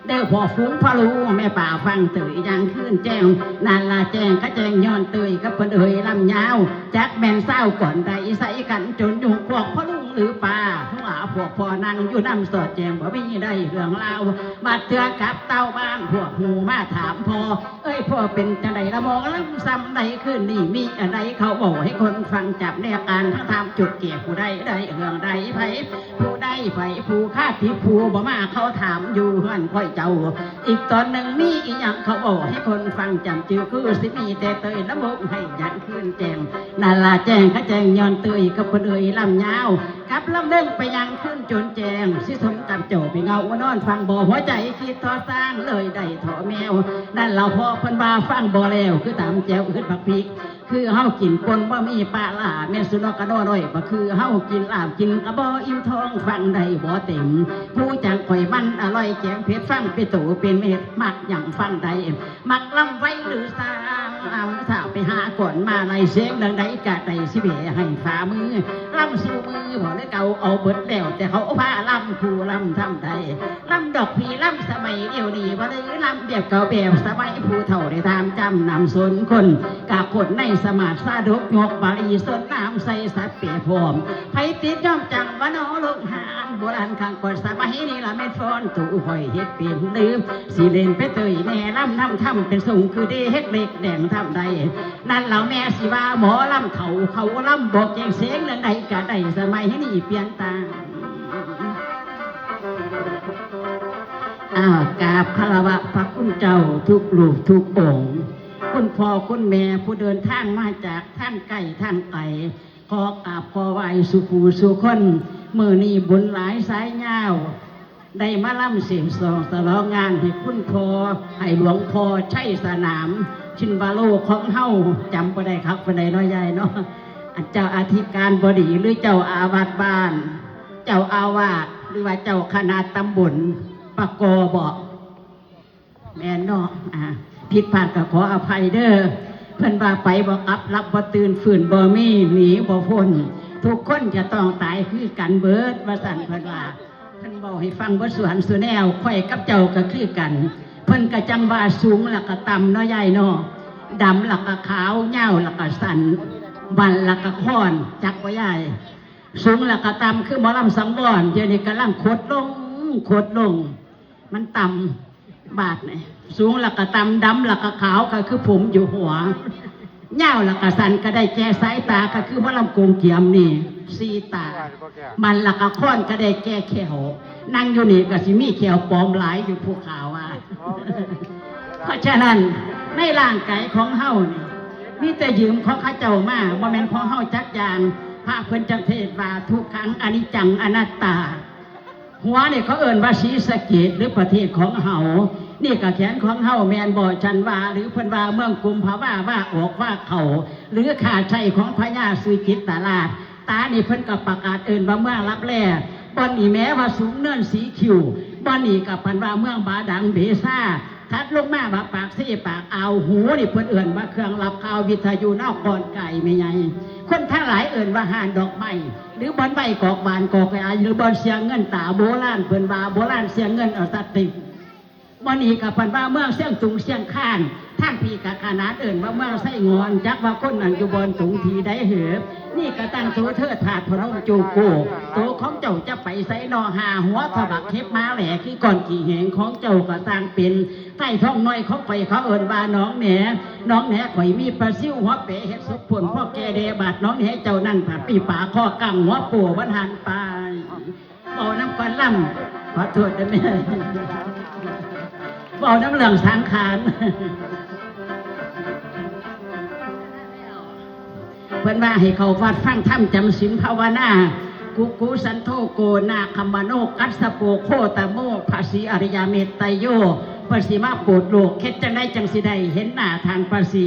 เด้อพ่อฟุ้งพ่อรู้แม่ป่าฟังตื่นยังขึ้นแจ้งนานลาแจ้งก็แจ้งย้อนตื่นกับเพิ่นเอ่ยลำยาวจักแม่นเศร้าก่อนใดใส่กันจนยุ่งพวกพ่อลุงหรือป่าทั้งหลาพวกพ่อนั่งอยู่น้ำสอดแจ้งบ่มีได้เรื่องเล่ามาเตือนกับเต้าบ้านพวกหูมาถามพ่อเอ้ยพ่อเป็นจังใดละมองลำซ้ำใดขึ้นนี่มีอะไรเขาบอกให้คนฟังจับแนวการทั้งทำจุดเกี่ยวผู้ใดได้เรื่องใดไผผู้ใดไผผู้ฆ่าที่ผู้บ่มาเขาถามอยู่เฮือนค่อยเจ้าอีกตอนหนึ่งมีอีหยังเขาบอกให้คนฟังจำจือคือสิมีแต่เตยละมกให้ยันขึ้นแจงนาลาแจ้งเขาแจ้งย้อนเตยกับคนเอ่ยลำยาวกับลำเด้งไปยังขึ้นจนแจงสิสมกับโจไปเงาว่านอนฟังบ่หัวใจคิดทอสร้างเลยได้ถอแมวนั่นเราพอพันบาฟังบ่แล้วคือตามแจวคือผักพริกคือเฮากินปนว่ามีปลาล่าแม่สุนกระโดดอยก็คือเฮากินลาบกินกระบออิ่มท้องฟังได้บ่เต็มผู้จังข่อยมันอร่อยแกงเผ็ดฟังไปตู่เป็นเม็ดมักอย่างฟังได้มักลำไว้หรือสางเอาสาวไปหาก่อนมาในเสียงดังใดกะใดสิเบให้ฝ่ามือลำสู่มือบ่ได้เก่าเอาเบิดแล้วแต่เขาพาลำผู้ลำทำได้ลำดอกพีลำสมัยเดียวนี้บ่ได้ลำแบบเก่าแบบสมัยผู้เฒ่าได้ตามจำนำสนคนกะคนในสมาสาดกยกบาลีสนน้ำใส่สัตว์เปียพร้อมไผติดย่อมจังวะน้อลงหานโบราณข้างก่อนสมัยนี้ละแม่นฟ้อนตู่หอยเฮ็ดเปลี่ยนลืมสีเล่นไปเตยแน่ลำน้ำทำเป็นทรงคือได้เฮ็ดเล็กแดงทำใดนั่นเหล่าแม่สิว่าหมอลำเขาลำบอกแจงเสียงเรื่องใดกะใดสมัยนี้เปลี่ยนตางกราบคารวะพระคุณเจ้าทุกรูปทุกองค์คุณพ่อคุณแม่ผู้เดินทางมาจากท่านไก่ท่านไก่ขอกราบขอไหว้สุภูสุคนมือนี้บุญหลายสายยาวได้มาล่ำเสียงสองตลองงานให้คุณพ่อให้หลวงพ่อใช้สนามชินบาโลของเฮาจำไปได้ครับไปได้น้อยใหญ่เนาะเจ้าอธิการบดีหรือเจ้าอาวาสบ้านเจ้าอาวาสหรือว่าเจ้าคณะตำบลปะกอบอกแม่เนาะผิดพลาดก็ขออภัยเด้อเพิ่นว่าไปบ่กลับรับบ่ตื่นฝืนบ่มีหนีบ่พ้นทุกคนจะต้องตายคือกันเบิดว่าสั่นเพิ่นว่าเพิ่นบอกให้ฟังบ่สวนสุแนวข่อยกับเจ้าก็คือกันเพิ่นก็จังว่าสูงแล้วก็ต่ำเนาะยายเนาะดำแล้วก็ขาวยาวแล้วก็สั้นบันแล้วก็ค้อนจักบ่ยายสูงแล้วก็ต่ำคือหมอลำสังวรเดี๋ยวนี้กำลังโคตรลงมันต่ำบาดนี่สูงแล้วก็ต่ำดำแล้วก็ขาวก็คือผมอยู่หัวยาวแล้วก็สั้นก็ได้แก่สายตาก็คือหมอลำโกงเกียมนี่สีตามันแล้วก็ค้อนก็ได้แก่แขวนั่งอยู่นี่ก็สิมีแขวปลอมหลายอยู่ภูเขาเพราะฉะนั้นในร่างกายของเฮานี่มีแต่ยืมของข้าเจ้ามาบ่แม่นของเฮาจักยานพระเพิ่นจังเทศว่าทุกครั้งอนิจจังอนัตตาหัวนี่เขาเอิ้นว่าศรีสะเกษหรือประเทศของเฮานี่ก็แขนของเฮาแม่นบ่ชันว่าหรือเพิ่นว่าเมืองกุมภาวะว่าออกว่าเขาหรือขาชัยของพญาสุจิตตราชตานี่เพิ่นก็ประกาศเอิ้นว่าเมืองลับแลบ บอนนี่แม้ว่าสูงเนินสีคิวบอนนี่กับปันว่าเมืองบาดังเบซ่าทัดลงมาว่าปากเสปากอ่าวหูนี่เพิ่นเอื่นว่าเครื่องรับข่าววิทยุนอกก่อนไก่ไม่ไงคนทั้งหลายเอื่นว่าหานดอกไม้หรือบอนใบกอกบานกอกไอ้หรือบอนเสียงเงินตาโบราณเพิ่นว่าโบราณเสียงเงินเอาตัดติบอนนี่กับปันว่าเมืองเสียงตุงเสียงข้านท่านพี่กับขนาดเอื่นว่าเมืองไส้งอนจักว่าคนนั่งอยู่บนตุงทีได้เหบนี่ก็ตั้งโซเธอถาดพระองค์จูโกโตของเจ้าจะไปใส่นอหาหัวถบักเทปม้าแหล่ขี้ก่อนกี่แหงของเจ้าก็สร้างเป็นใต้ท้องน้อยเขาไปเขาเอิญว่าน้องแหน่ข่อยมีปลาซิ่วหัวเป๋เห็ดสุกผลพ่อแกเดบาดน้องแหน่เจ้านั่นผัดปีป่าข้อกังหัวปู่บรรหารปลายเอาน้ำก้อนล่ำขอโทษได้ไหมเอาน้ำเหลืองสังขารเพิ่นว่าให้เขาวัดฟังธรรมจำศีลภาวนากุสันโธโกนาคัมมโนกัสสโปโคตโมภาษีอริยเมตไตโยภาษีมาโปรดโลกเฮ็ดจังได้จังสิได้เห็นหน้าทางภาษี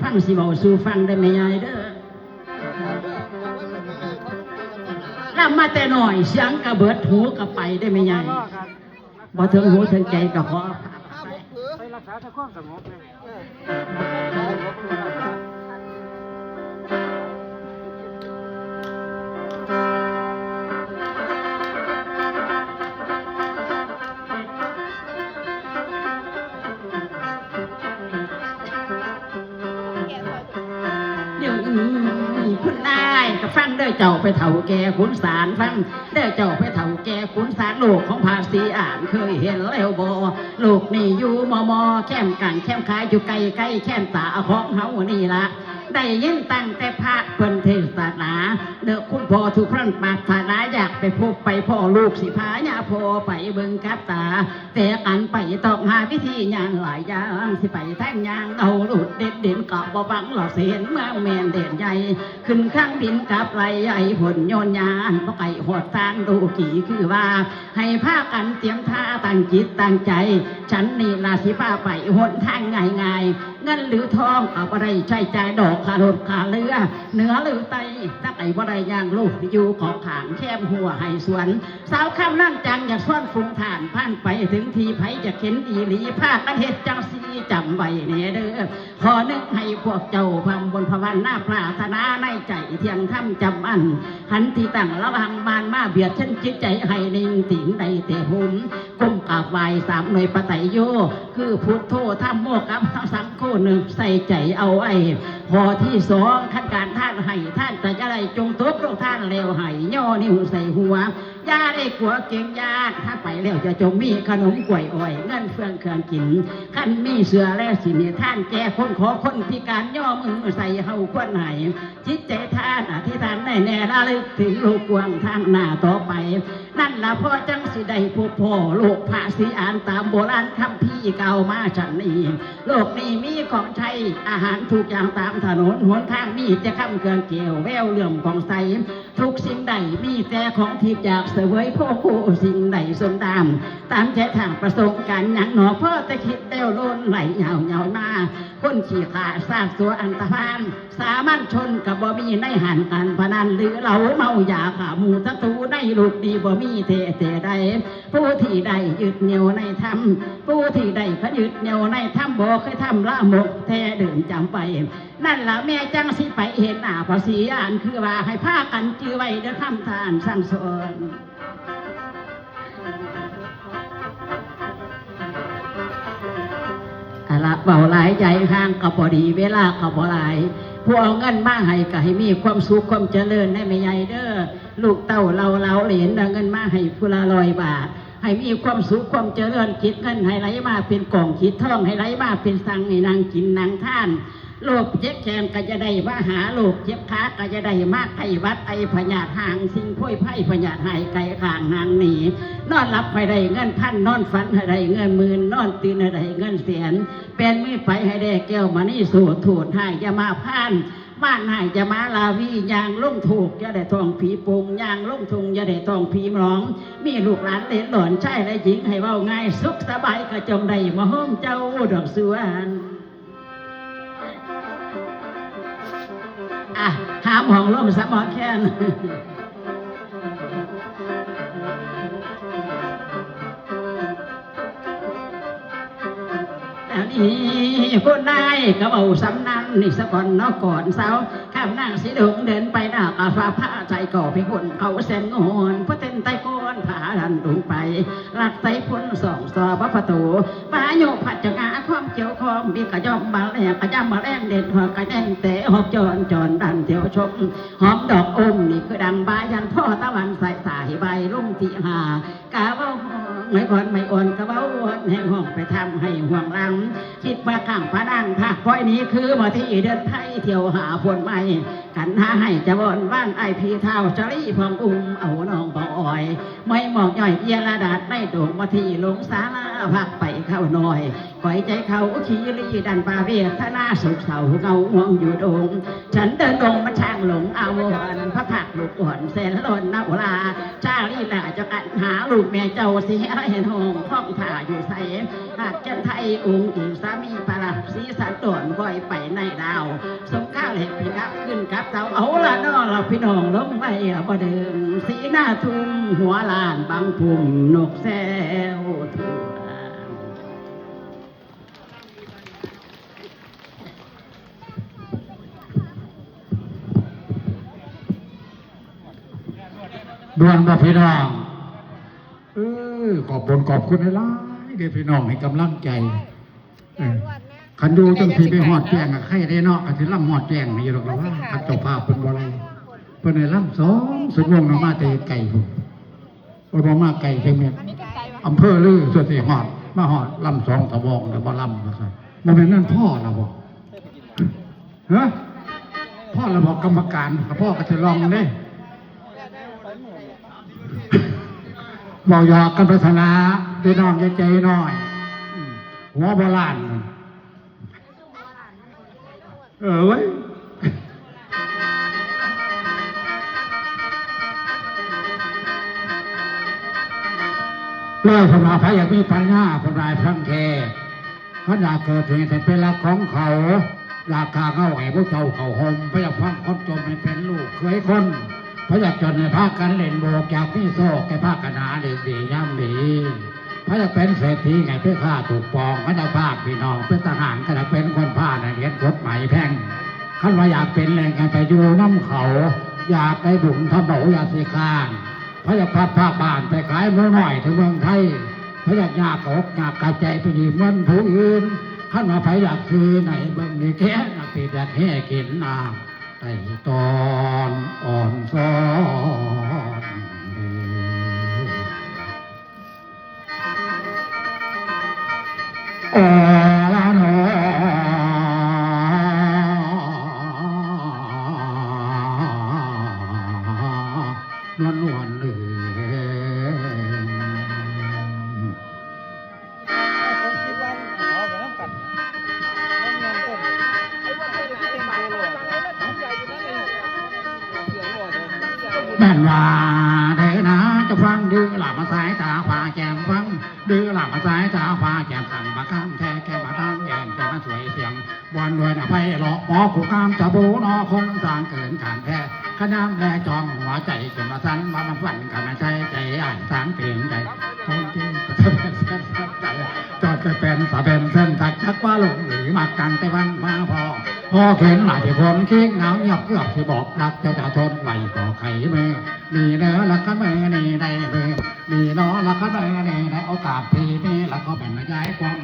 ฟังสิเว้าสู่ฟังได้ไหมยายเด้อล่ำมาแต่หน่อยเสียงกระเบิดหูกระไปได้ไหมยายบ่ถึงหูถึงใจก็ขอไปรักษาถ้าความสงบเลยคุณนายก็ฟังเด้อเจ้าไปเถ่าแก่ขุนสารฟังเด้อเจ้าไปเถ่าแก่ขุนสารลูกของภาษีอ่านเคยเห็นแล้วบ่ลูกนี่อยู่มอแค้มกันแค้มขายอยู่ไกลใกล้แค้มตาของเฮานี่ละได้ยินตั้งแต่พระเพิ่นเทศนาเด้อคุณพ่อทุกครั้งปรารถนาอยากไปพบไปพ่อลูกสิพาญาพ่อไปเบิ่งกับตาแต่กันไปต้องหาวิธีย่างหลายอย่างสิไปแท่งย่างเอาลุดเด่นก็บ่บังหล่อเสียนเมืองแม่นเด่นใหญ่ขึ้นข้างบินกับไหลใหญ่ผลโยนยานบ่ไก่หอดทานดูกี่คือว่าให้พากันเตรียมท่าตั้งจิตตั้งใจฉันนี่ล่ะสิพาไปหนทางง่ายๆเงินหรือทองเอาบ่ได้ใช้จ่ายดอกค่ารถค่าเรือเหนือหรือใต้ถ้าไก่บ่ได้ย่างลูกอยู่ของขางแคบหัวให้สวนสาวข้ามนั่งจังอยากซ่อนฟุ้งฐานผ่านไปถึงทีไผจะเข็นอีหลีภาคกันเฮ็ดจังสีจำไว้เนเด้อขอนึกให้พวกเจ้าพำบนพวันหน้าปรารถนาในใจเที่ยงทำจำอันขันที่ตั้งระวังบานมาเบียดฉันจิตใจให้นิ่งติ๋งใดแต่หุ่มก้มกราบไหว้สามหน่วยปไตยโยคือพุทโธธรรมโมกัมสังโฆหนึ่งใส่ใจเอาไว้พอที่สองขั้นการท่านให้ท่านแต่จะได้จงตบลงท่านแล้วให้ย่อนิ้วใส่หัวยาได้ขัวเก่งยาถ้าไปแล้วจะจงมีขนมกล้วยอ้อยเงินเฟืองเครื่องกินขั้นมีเสือและสิเนท่านแก่คนขอคนพิการย่อมือใส่เฮาควรไหนจิตใจท่านอธิษฐานแน่ระลึกถึงโลกกว้างทางหน้าต่อไปนั่นละพ่อจังสิได้พบพ่อโลกภาษีอ่านตามโบราณคำพี่เก่ามาฉันนี้โลกนี้มีของใช้อาหารทุกอย่างตามถนนหนทางมีแต่คำเกลือเกี่ยวแววเหลื่อมของใสทุกสิ่งใดมีแต่ของทิพย์จากเสวยพ่อคู่สิ่งใดสมตามใจทางประสงค์การอย่างหนอพ่อจะคิดเต้วล้นไหลเหงามาคนขี่ขาซากสัวอันตรพานสามัญชนกับบ่มีในหันกันพนันหรือเหลาเมายาขาหมูตะตูในลูกดีบ่มีเทใดผู้ที่ใดยึดเหนี่ยวในธรรมผู้ที่ใดเขายึดเหนี่ยวในธรรมบ่เคยทำละหมกแท้เดินจำไปนั่นละแม่จังสิไปเห็นหน้าภาษีอ่านคือว่าให้พากันจื้อไว้เด้อคำทานสั่งสอนละเบาหลายใจห่างกับพอดีเวลากับพอหลายผู้เอาเงินมาให้ก็ให้มีความสุขความเจริญได้ไม่ใหญ่เด้อลูกเต้าเราเหรียญเอาเงินมาให้ผู้ละ100 บาทให้มีความสุขความเจริญคิดเงินให้ไหลมาเป็นกล่องคิดทองให้ไหลมาเป็นสังให้นางกินนางท่านโรคเจ็บแขนก็จะได้มาหาโรคเจ็บขาก็จะได้มากไข้วัดไอพยาธิห่างสิ่งพ่อยไพ่พยาธิหายไก่ข้างห่างหนีนอนหลับให้ได้เงินพันนอนฝันให้ได้เงินหมื่นนอนตื่นให้ได้เงินแสนเป็นมือไปให้ได้แก้วมานี่สู่ถูดให้จะมาพานบ้านให้จะมาลาวียางลุ่งถูกจะได้ทองผีปงยางลุ่งทุงจะได้ทองผีร้องมีลูกหลานเล็ดหล่อนใช่และหญิงให้เว้าง่ายสุขสบายก็จงได้มาห้อมเจ้าดอกสวนหามห้องลมสมอแค้น นี่คนนายก็เอาสำนันนี่สะก่อนเนาะก่อนเสาข้ามนั่งสีดงเดินไปหน้ากาฟ้าผ้าใจก่อไปคนเขาแสนงอนพระเต้นไตก้อนผาดันลงไปหลักไตพ้นสองซอพระประตูป้าโยกผัดจังอาความเจียวคอมมีกระย่อมมาแลกกระย่ำมาแรงเด็ดหัวกระแดงเตะหอบจอนดันเที่ยวชมหอมดอกอมนี่คือดังบายันพ่อตะวันใส่สายใบลุ่มที่หากาว่าไม่ก่อนไม่อ่อนกระเบ้าวนแห่งห้องไปทำให้ห่วงลังคิดว่าข้างพระนั่งภาคก้อยนี้คือมาที่เดินไทยเที่ยวหาผลใหม่กันหาให้จะบอนบ้านไอพีเท้าจะรีพองเอาน้องบ่อ่อยไม่มองย่อยเยียระดาษไม่โด่งมาที่ลงสาลาพักไปเข้าหน่อยก่อยใจเขาขี้รีดันปาเวียทนาสุขเสาเงาห่วงอยู่ดงฉันเดินดงมาช่างหลงเอาวันพระผักลูกอ่อนเส้นล้นนาอุลาชาลีน่าจะกันหาลูกแม่เจ้าเสียเห็นห้องห้องถ่าอยู่ใส่หากจันไทยองค์อีสามีปราบสีสันโดนก้อยไปในดาวสงข้าวเหล็กพี่กับขึ้นกับเสาเอาละน้อเราพี่น้องล้มไปบ่เดิมสีหน้าทุ่มหัวลานบางพุ่มนกแซวทั่ว ดวงบ่พี่น้องขอบคุณหลายเด้อพี่น้องให้กำลังใจคันดูจังสีไปหอดแจงอะใครได้เนาะคันสิล่ำหอดแจงนี่หรอกว่าคันเจ้าภาพเป็นบ่ไรเพิ่นให้ล่ำ2 ชั่วโมงนะมาแต่ไก่พุ่นบ่มาไก่เพียงเม็ดอำเภอลือส่วนสิหอดมาหอดล่ำ2 ชั่วโมงแต่บ่ล่ำว่าซั่นบ่แม่นนั่นพ่อล่ะบ่ฮะพ่อละบอกกรรมการกับพ่อก็จะลองเด้บอกหยอกกันพัฒนาพี่น้องใจน้อยหัวโบราณเว้ยเล่าสมาพระอยากมีปัญญาคนรายพระเทพระอยากเกิดเหตุเป็นรักของเขาอยากฆ่าเขาไหวพวกเจ้าเขาห่มพระอยากฟังคนจมให้เป็นลูกเคยคนพระอยากจนในภาคกันเล่นโบกอยากพี่โซกแกภาคกันหาเด็กดีย่ำดีพระอยากเป็นเศรษฐีไงเพื่อฆ่าถูกปองพระอยากภาคพี่น้องเป็นทหารก็จะเป็นคนผ้าในเรียนกฎหมายแพ่งขั้นว่าอยากเป็นแรงกันไปอยู่น้ำเขาอยากได้บุญทำเบาอยากสีข้างพระอยากพัดผ้าบ้านไปขายเมื่อหน่อยถึงเมืองไทยพระอยากยากอกอยากกระใจไปยืมเงินผู้อื่นขั้นว่าพระอยากคือไหนเบิ่งดีแค่นักปีแดดให้กินน้ำไต่ตอนอ่อนซ้อนโอละโนนวลเลยแม่นว่าเด้นะจะฟังดื้อหลับมาสายตาฟ้าแจมฟังดื้อหลับมาสายตาฟ้าแจมสั่งมาข้ามแท้แค่มาทางแย่งแค่มาสวยเสียงบอลด้วยนะไพเราะหมอผู้กามจะบูนอคงสร้างเกินการแท้ขน้ำแลจองหัวใจจนมาสั้นมาฝันกันมาใจใจอ่านสางเปลี่ยนใจคงที่จะเป็นเส้นใจจอดจะเป็นสะเป็นเส้นตักชักว่าลงหรือมากันแต่วันมาพอเข็นหลายคนคิดเหงาเงียบเกือบที่บอกรักจะทนไหวก่อไข่เมื่อนี่เนอละก็เมื่อนี่ได้เมื่อนี่เนอละก็เมื่อนี่ได้โอกาสทีนี้แล้วก็เป็นย้ายความ